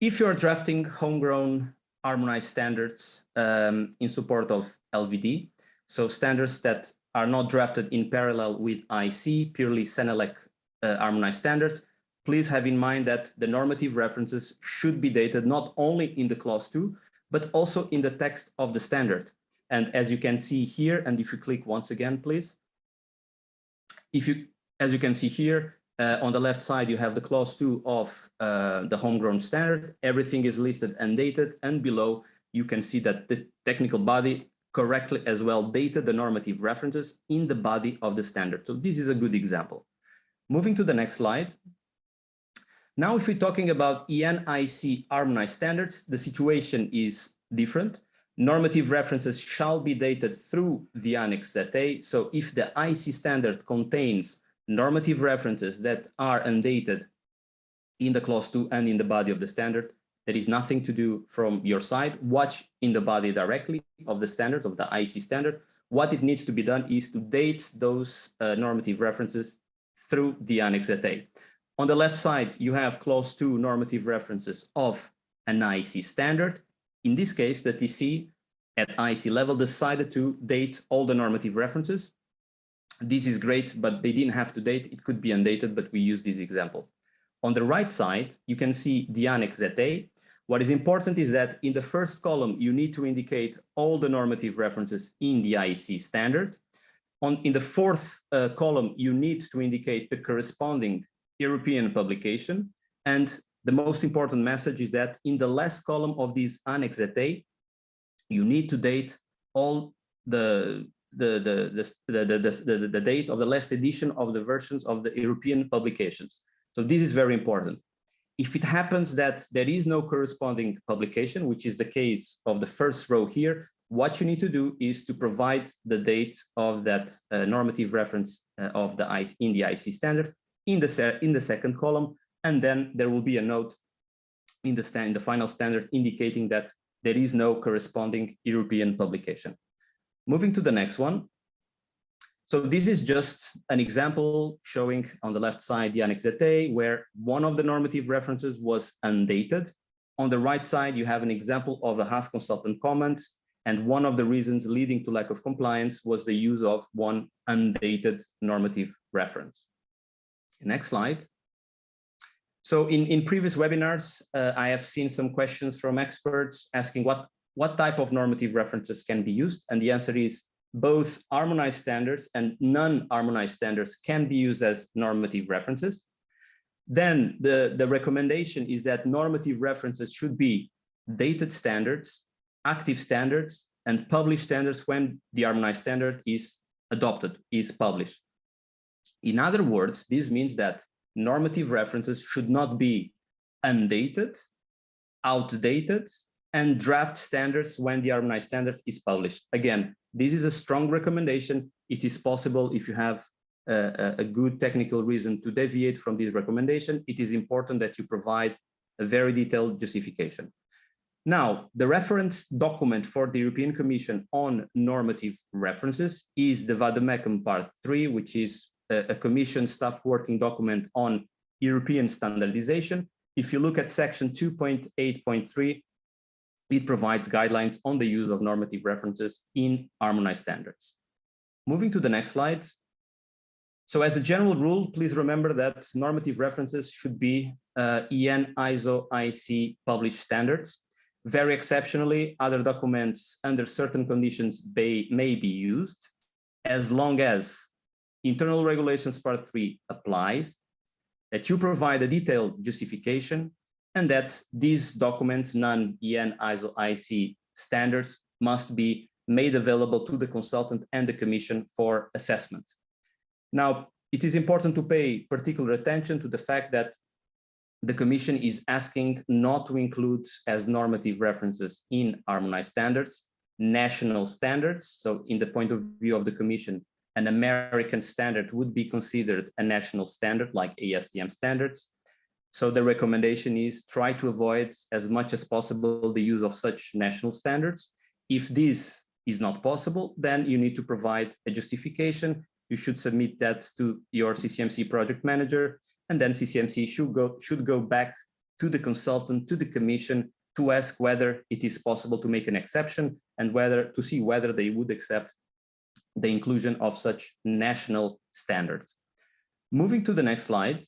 if you're drafting homegrown harmonized standards in support of LVD, so standards that are not drafted in parallel with IC, purely Senelec harmonized standards, please have in mind that the normative references should be dated not only in the clause 2, but also in the text of the standard. And as you can see here, and if you click once again, please, as you can see here, on the left side, you have the clause 2 of the homegrown standard. Everything is listed and dated, and below you can see that the technical body correctly as well dated the normative references in the body of the standard. So this is a good example. Moving to the next slide. Now, if we're talking about EN/IC harmonized standards, the situation is different. Normative references shall be dated through the Annex ZA. So if the IC standard contains normative references that are undated in the clause 2 and in the body of the standard, there is nothing to do from your side. Watch in the body directly of the standard, of the IC standard. What it needs to be done is to date those normative references through the Annex ZA. On the left side, you have clause 2 normative references of an IC standard. In this case, the TC at IC level decided to date all the normative references. This is great, but they didn't have to date. It could be undated, but we use this example. On the right side, you can see the Annex ZA. What is important is that in the first column, you need to indicate all the normative references in the IC standard. In the fourth column, you need to indicate the corresponding European publication. And the most important message is that in the last column of this Annex ZA, you need to date all the date of the last edition of the versions of the European publications. So this is very important. If it happens that there is no corresponding publication, which is the case of the first row here, what you need to do is to provide the date of that normative reference of the in the IC standard in the second column, and then there will be a note in the final standard indicating that there is no corresponding European publication. Moving to the next one. So this is just an example showing on the left side the Annex ZA, where one of the normative references was undated. On the right side, you have an example of a Haas consultant comment, and one of the reasons leading to lack of compliance was the use of one undated normative reference. Next slide. So in previous webinars, I have seen some questions from experts asking what type of normative references can be used, and the answer is both harmonized standards and non-harmonized standards can be used as normative references. Then the recommendation is that normative references should be dated standards, active standards, and published standards when the harmonized standard is adopted, is published. In other words, this means that normative references should not be undated, outdated, and draft standards when the harmonized standard is published. Again, this is a strong recommendation. It is possible if you have a good technical reason to deviate from this recommendation. It is important that you provide a very detailed justification. Now, the reference document for the European Commission on normative references is the Vademecum Part 3, which is a Commission staff working document on European standardization. If you look at section 2.8.3, it provides guidelines on the use of normative references in harmonized standards. Moving to the next slide. So as a general rule, please remember that normative references should be EN, ISO, IC published standards. Very exceptionally, other documents under certain conditions may be used, as long as internal regulations part 3 applies, that you provide a detailed justification, and that these documents, non-EN, ISO, IC standards, must be made available to the consultant and the commission for assessment. Now, it is important to pay particular attention to the fact that the commission is asking not to include as normative references in harmonized standards, national standards. So in the point of view of the commission, an American standard would be considered a national standard like ASTM standards. So the recommendation is try to avoid as much as possible the use of such national standards. If this is not possible, then you need to provide a justification. You should submit that to your CCMC project manager, and then CCMC should go back to the consultant, to the commission, to ask whether it is possible to make an exception and to see whether they would accept the inclusion of such national standards. Moving to the next slide.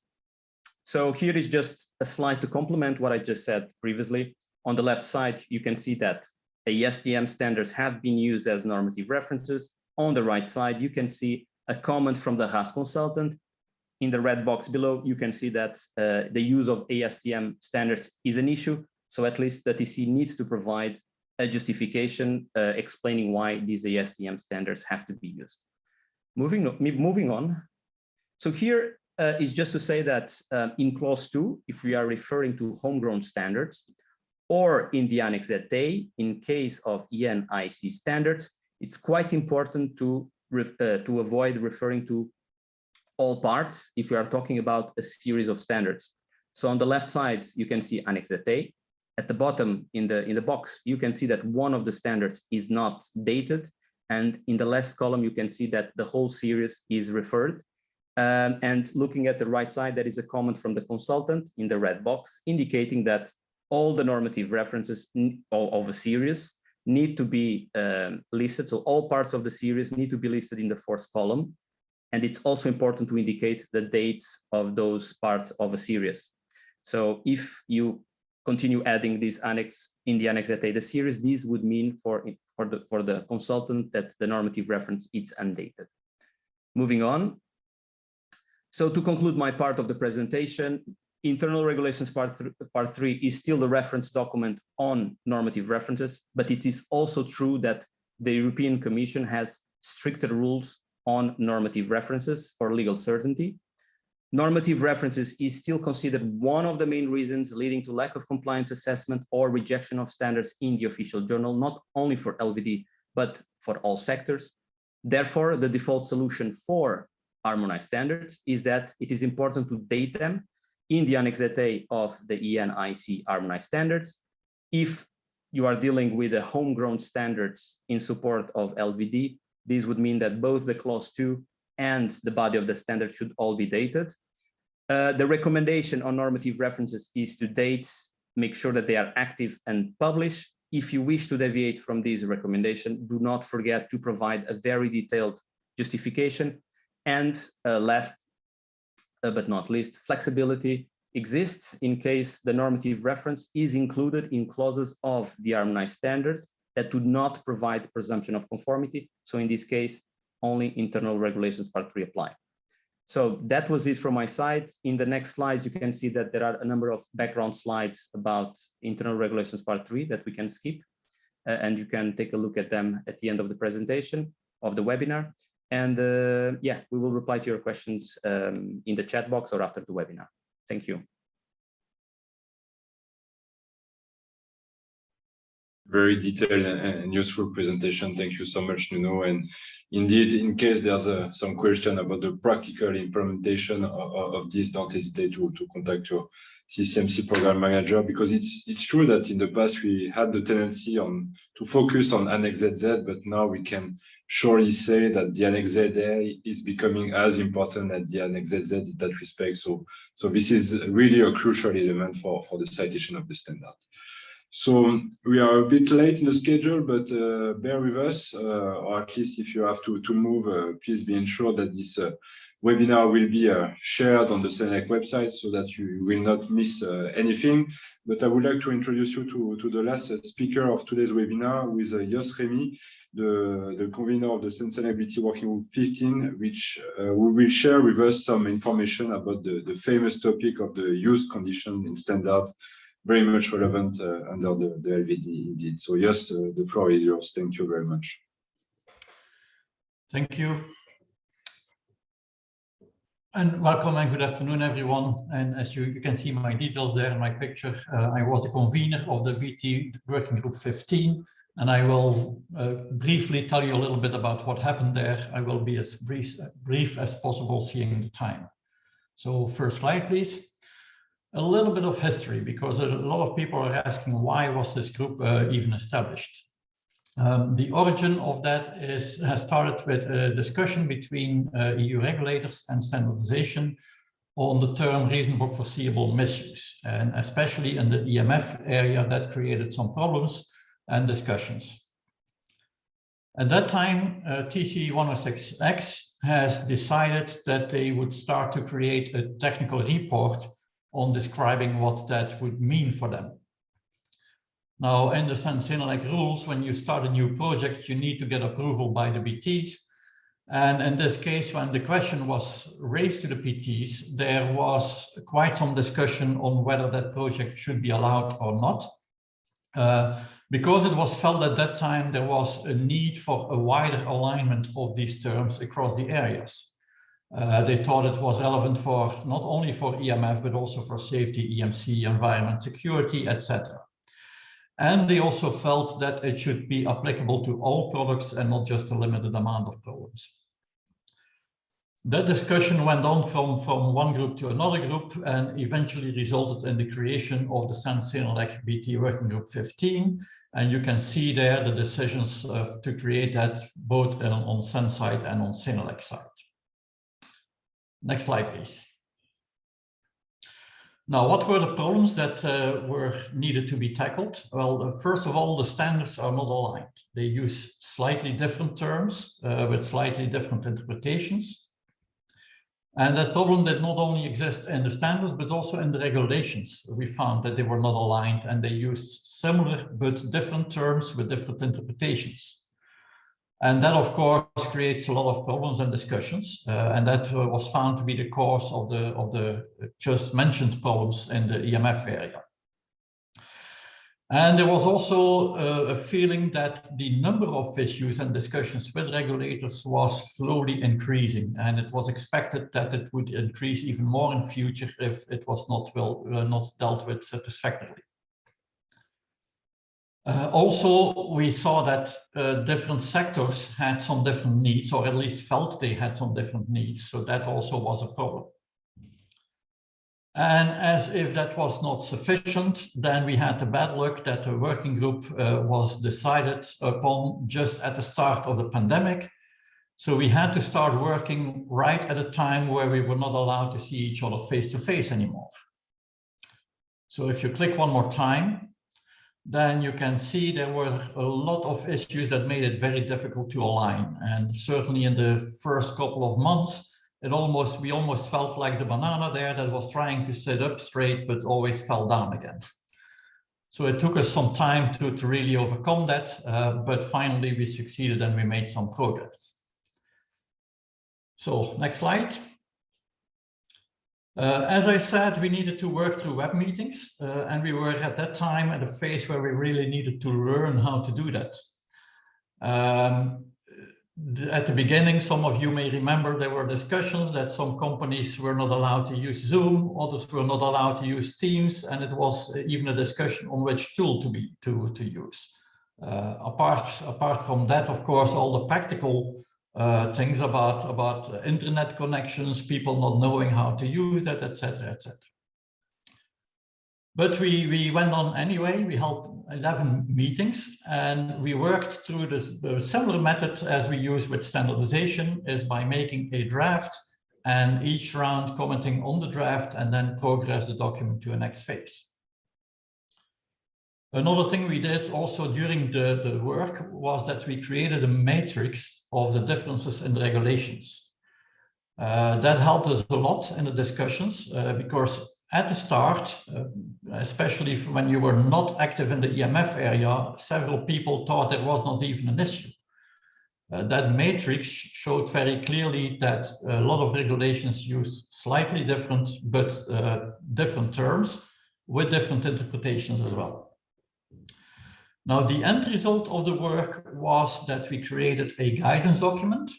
So here is just a slide to complement what I just said previously. On the left side, you can see that ASTM standards have been used as normative references. On the right side, you can see a comment from the HAS consultant. In the red box below, you can see that the use of ASTM standards is an issue. So at least the TC needs to provide a justification explaining why these ASTM standards have to be used. Moving on. So here is just to say that in clause 2, if we are referring to homegrown standards, or in the Annex ZA, in case of EN/IC standards, it's quite important to avoid referring to all parts if we are talking about a series of standards. So on the left side, you can see Annex ZA. At the bottom in the box, you can see that one of the standards is not dated. And in the last column, you can see that the whole series is referred. And looking at the right side, there is a comment from the consultant in the red box indicating that all the normative references of a series need to be listed. So all parts of the series need to be listed in the fourth column. And it's also important to indicate the dates of those parts of a series. So if you continue adding this annex in the Annex ZA, the series, this would mean for the consultant that the normative reference is undated. Moving on. So to conclude my part of the presentation, Internal Regulations Part 3 is still the reference document on normative references, but it is also true that the European Commission has stricter rules on normative references for legal certainty. Normative references is still considered one of the main reasons leading to lack of compliance assessment or rejection of standards in the official journal, not only for LVD, but for all sectors. Therefore, the default solution for harmonized standards is that it is important to date them in the Annex ZA of the EN/IC harmonized standards. If you are dealing with the homegrown standards in support of LVD, this would mean that both the clause 2 and the body of the standard should all be dated. The recommendation on normative references is to date, make sure that they are active and published. If you wish to deviate from this recommendation, do not forget to provide a very detailed justification. And last but not least, flexibility exists in case the normative reference is included in clauses of the harmonized standard that do not provide presumption of conformity. So in this case, only Internal Regulations Part 3 apply. So that was it from my side. In the next slides, you can see that there are a number of background slides about Internal Regulations Part 3 that we can skip. And you can take a look at them at the end of the presentation of the webinar. And yeah, we will reply to your questions in the chat box or after the webinar. Thank you. Very detailed and useful presentation. Thank you so much, Nuno. And indeed, in case there's some question about the practical implementation of this, don't hesitate to contact your CCMC program manager, because it's true that in the past we had the tendency to focus on Annex ZZ, but now we can surely say that the Annex ZA is becoming as important as the Annex ZZ in that respect. So this is really a crucial element for the citation of the standard. So we are a bit late in the schedule, but bear with us, or at least if you have to move, please be ensured that webinar will be shared on the CENELEC website so that you will not miss anything. But I would like to introduce you to the last speaker of today's webinar, with Jos Remy, the convener of the Sustainability Working Group 15, which we will share with us some information about the famous topic of the use condition in standards, very much relevant under the LVD indeed. So Jos, the floor is yours. Thank you very much. Thank you. And welcome and good afternoon, everyone. And as you can see my details there in my picture, I was the convener of the VT Working Group 15, and I will briefly tell you a little bit about what happened there. I will be as brief as possible, seeing the time. So first slide, please. A little bit of history, because a lot of people are asking, why was this group even established? The origin of that has started with a discussion between EU regulators and standardization on the term reasonable foreseeable misuse, and especially in the EMF area that created some problems and discussions. At that time, TC 106X has decided that they would start to create a technical report on describing what that would mean for them. Now, in the CENELEC rules, when you start a new project, you need to get approval by the PTs. And in this case, when the question was raised to the PTs, there was quite some discussion on whether that project should be allowed or not. Because it was felt at that time there was a need for a wider alignment of these terms across the areas. They thought it was relevant for not only for EMF, but also for safety, EMC, environment, security, etc. And they also felt that it should be applicable to all products and not just a limited amount of products. That discussion went on from one group to another group and eventually resulted in the creation of the CENELEC BT Working Group 15. And you can see there the decisions to create that both on CEN side and on CENELEC side. Next slide, please. Now, what were the problems that were needed to be tackled? Well, first of all, the standards are not aligned. They use slightly different terms with slightly different interpretations. And that problem did not only exist in the standards, but also in the regulations. We found that they were not aligned and they used similar but different terms with different interpretations. And that, of course, creates a lot of problems and discussions. And that was found to be the cause of the just mentioned problems in the EMF area. And there was also a feeling that the number of issues and discussions with regulators was slowly increasing. And it was expected that it would increase even more in future if it was not dealt with satisfactorily. Also, we saw that different sectors had some different needs, or at least felt they had some different needs. So that also was a problem. And as if that was not sufficient, then we had the bad luck that the working group was decided upon just at the start of the pandemic. So we had to start working right at a time where we were not allowed to see each other face to face anymore. So if you click one more time, then you can see there were a lot of issues that made it very difficult to align. And certainly in the first couple of months, we almost felt like the banana there that was trying to sit up straight, but always fell down again. So it took us some time to really overcome that, but finally we succeeded and we made some progress. So next slide. As I said, we needed to work through web meetings, and we were at that time at a phase where we really needed to learn how to do that. At the beginning, some of you may remember there were discussions that some companies were not allowed to use Zoom, others were not allowed to use Teams, and it was even a discussion on which tool to use. Apart from that, of course, all the practical things about internet connections, people not knowing how to use it, etc., etc. But we went on anyway. We held 11 meetings and we worked through the similar method as we use with standardization, is by making a draft and each round commenting on the draft and then progress the document to a next phase. Another thing we did also during the work was that we created a matrix of the differences in the regulations. That helped us a lot in the discussions because at the start, especially when you were not active in the EMF area, several people thought there was not even an issue. That matrix showed very clearly that a lot of regulations use slightly different, but different terms with different interpretations as well. Now, the end result of the work was that we created a guidance document,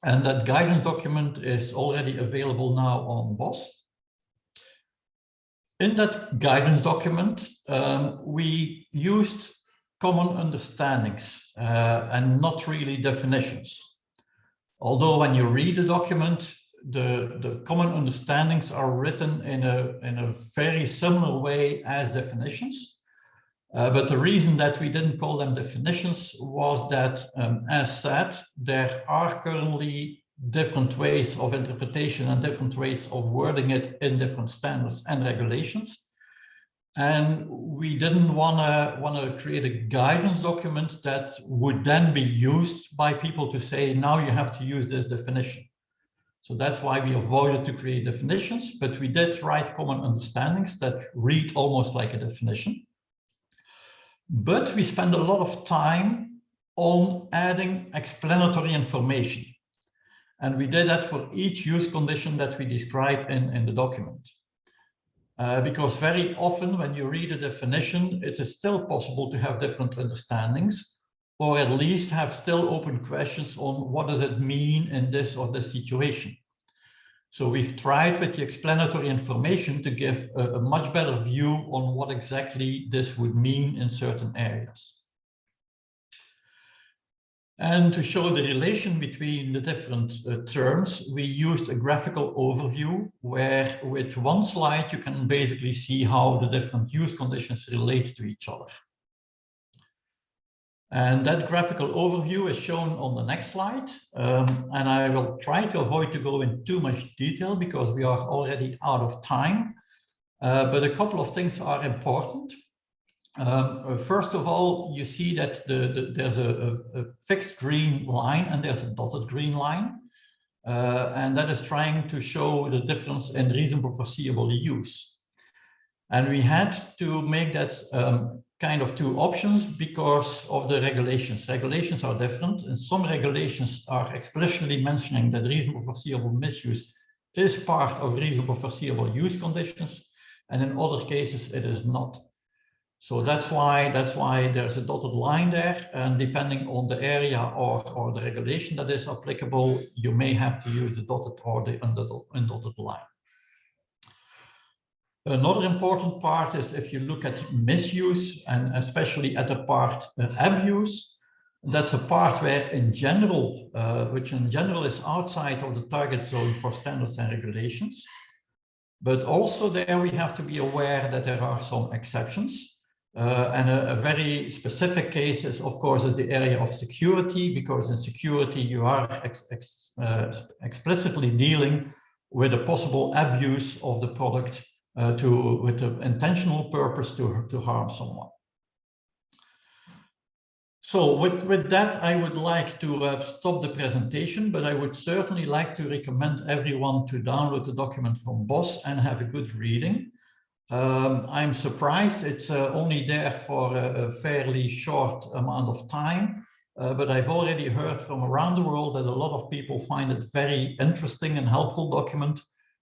and that guidance document is already available now on BOSS. In that guidance document, we used common understandings and not really definitions. Although when you read the document, the common understandings are written in a very similar way as definitions. But the reason that we didn't call them definitions was that, as said, there are currently different ways of interpretation and different ways of wording it in different standards and regulations. And we didn't want to create a guidance document that would then be used by people to say, now you have to use this definition. So that's why we avoided to create definitions, but we did write common understandings that read almost like a definition. But we spend a lot of time on adding explanatory information. And we did that for each use condition that we describe in the document. Because very often when you read a definition, it is still possible to have different understandings, or at least have still open questions on what does it mean in this or this situation. So we've tried with the explanatory information to give a much better view on what exactly this would mean in certain areas. And to show the relation between the different terms, we used a graphical overview where with one slide you can basically see how the different use conditions relate to each other. And that graphical overview is shown on the next slide. And I will try to avoid to go in too much detail because we are already out of time. But a couple of things are important. First of all, you see that there's a fixed green line and there's a dotted green line. And that is trying to show the difference in reasonable foreseeable use. And we had to make that kind of two options because of the regulations. Regulations are different, and some regulations are explicitly mentioning that reasonable foreseeable misuse is part of reasonable foreseeable use conditions, and in other cases it is not. So that's why there's a dotted line there, and depending on the area or the regulation that is applicable, you may have to use the dotted or the undotted line. Another important part is if you look at misuse, and especially at the part abuse, that's a part where in general, which in general is outside of the target zone for standards and regulations. But also there we have to be aware that there are some exceptions. And a very specific case is, of course, is the area of security, because in security you are explicitly dealing with a possible abuse of the product with the intentional purpose to harm someone. So with that, I would like to stop the presentation, but I would certainly like to recommend everyone to download the document from BOSS and have a good reading. I'm surprised it's only there for a fairly short amount of time, but I've already heard from around the world that a lot of people find it very interesting and helpful document.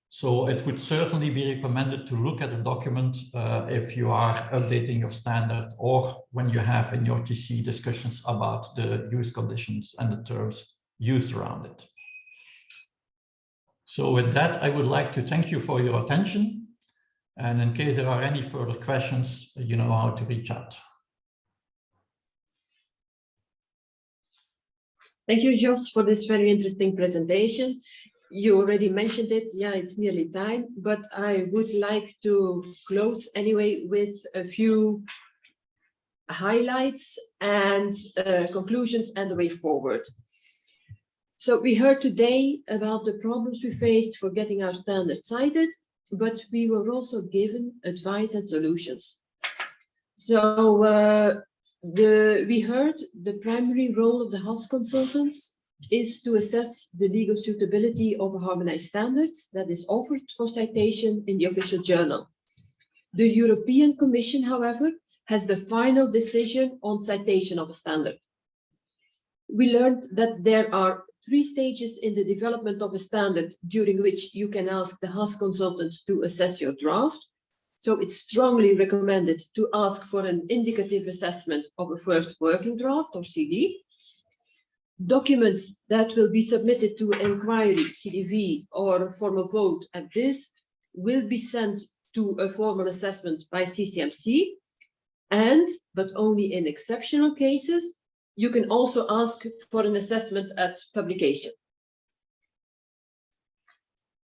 So it would certainly be recommended to look at the document if you are updating your standard or when you have in your TC discussions about the use conditions and the terms used around it. So with that, I would like to thank you for your attention. And in case there are any further questions, you know how to reach out. Thank you, Jos, for this very interesting presentation. You already mentioned it. Yeah, it's nearly time, but I would like to close anyway with a few highlights and conclusions and the way forward. So we heard today about the problems we faced for getting our standards cited, but we were also given advice and solutions. So we heard the primary role of the HAS consultants is to assess the legal suitability of a harmonized standards that is offered for citation in the official journal. The European Commission, however, has the final decision on citation of a standard. We learned that there are 3 stages in the development of a standard during which you can ask the HAS consultant to assess your draft. So it's strongly recommended to ask for an indicative assessment of a first working draft or CD. Documents that will be submitted to inquiry, CDV, or formal vote at this will be sent to a formal assessment by CCMC. And, but only in exceptional cases, you can also ask for an assessment at publication.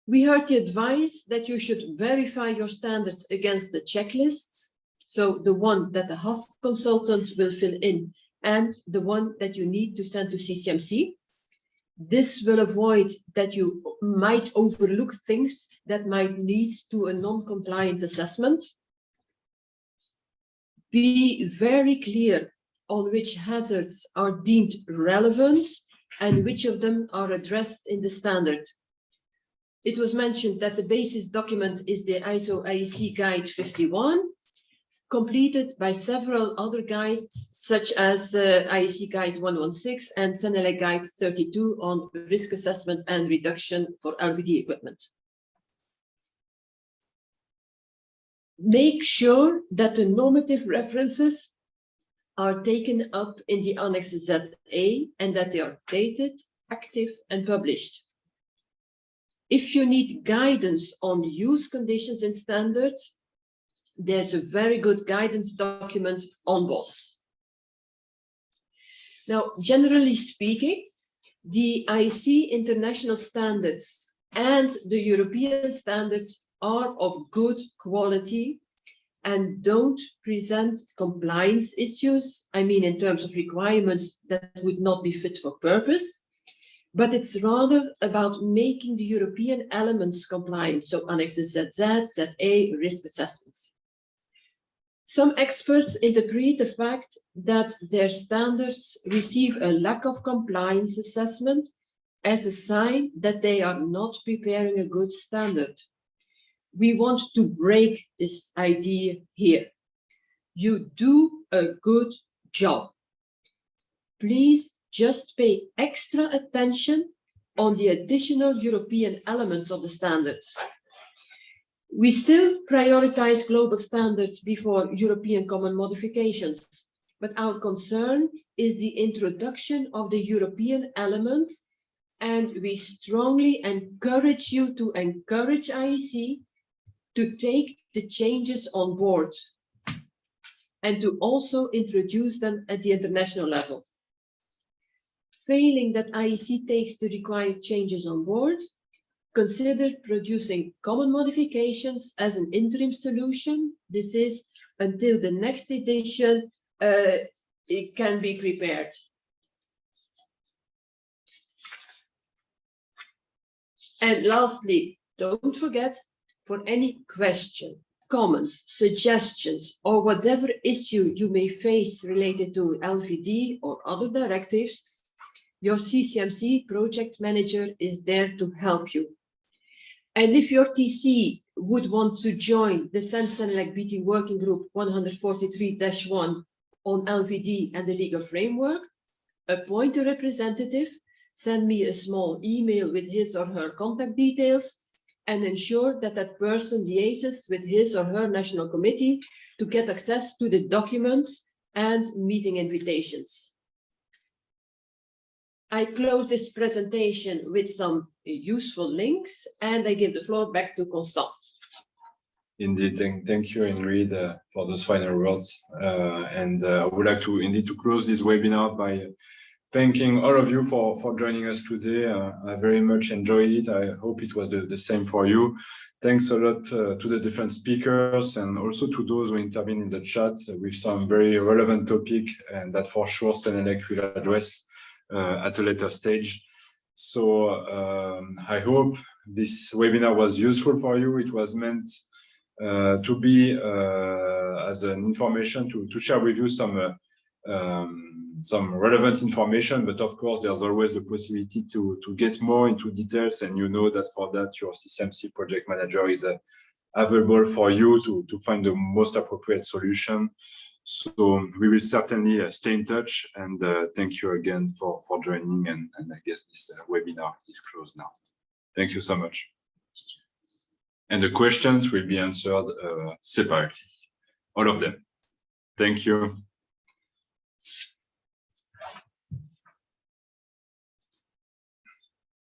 We heard the advice that you should verify your standards against the checklists. So the one that the HAS consultant will fill in and the one that you need to send to CCMC. This will avoid that you might overlook things that might lead to a non-compliant assessment. Be very clear on which hazards are deemed relevant and which of them are addressed in the standard. It was mentioned that the basis document is the ISO IEC Guide 51, completed by several other guides, such as IEC Guide 116 and CNLA Guide 32 on risk assessment and reduction for LVD equipment. Make sure that the normative references are taken up in the Annexes ZA and that they are dated, active, and published. If you need guidance on use conditions and standards, there's a very good guidance document on BOSS. Now, generally speaking, the IEC international standards and the European standards are of good quality and don't present compliance issues. I mean, in terms of requirements that would not be fit for purpose, but it's rather about making the European elements compliant. So Annexes ZZ, ZA, risk assessments. Some experts interpret the fact that their standards receive a lack of compliance assessment as a sign that they are not preparing a good standard. We want to break this idea here. You do a good job. Please just pay extra attention on the additional European elements of the standards. We still prioritize global standards before European common modifications, but our concern is the introduction of the European elements, and we strongly encourage you to encourage IEC to take the changes on board and to also introduce them at the international level. Failing that IEC takes the required changes on board, consider producing common modifications as an interim solution. This is until the next edition it can be prepared. And lastly, don't forget, for any question, comments, suggestions, or whatever issue you may face related to LVD or other directives, your CCMC project manager is there to help you. And if your TC would want to join the CENELEC BT Working Group 143-1 on LVD and the legal framework, appoint a representative, send me a small email with his or her contact details, and ensure that that person liaises with his or her national committee to get access to the documents and meeting invitations. I close this presentation with some useful links, and I give the floor back to Constant. Indeed, thank you, Ingrid, for those final words. I would like to indeed to close this webinar by thanking all of you for joining us today. I very much enjoyed it. I hope it was the same for you. Thanks a lot to the different speakers and also to those who intervened in the chat with some very relevant topic, and that for sure CENELEC will address at a later stage. So I hope this webinar was useful for you. It was meant to be as an information to share with you some some relevant information, but of course, there's always the possibility to get more into details, and you know that for that, your CCMC project manager is available for you to find the most appropriate solution. So we will certainly stay in touch, and thank you again for joining, and I guess this webinar is closed now. Thank you so much. And the questions will be answered separately, all of them. Thank you.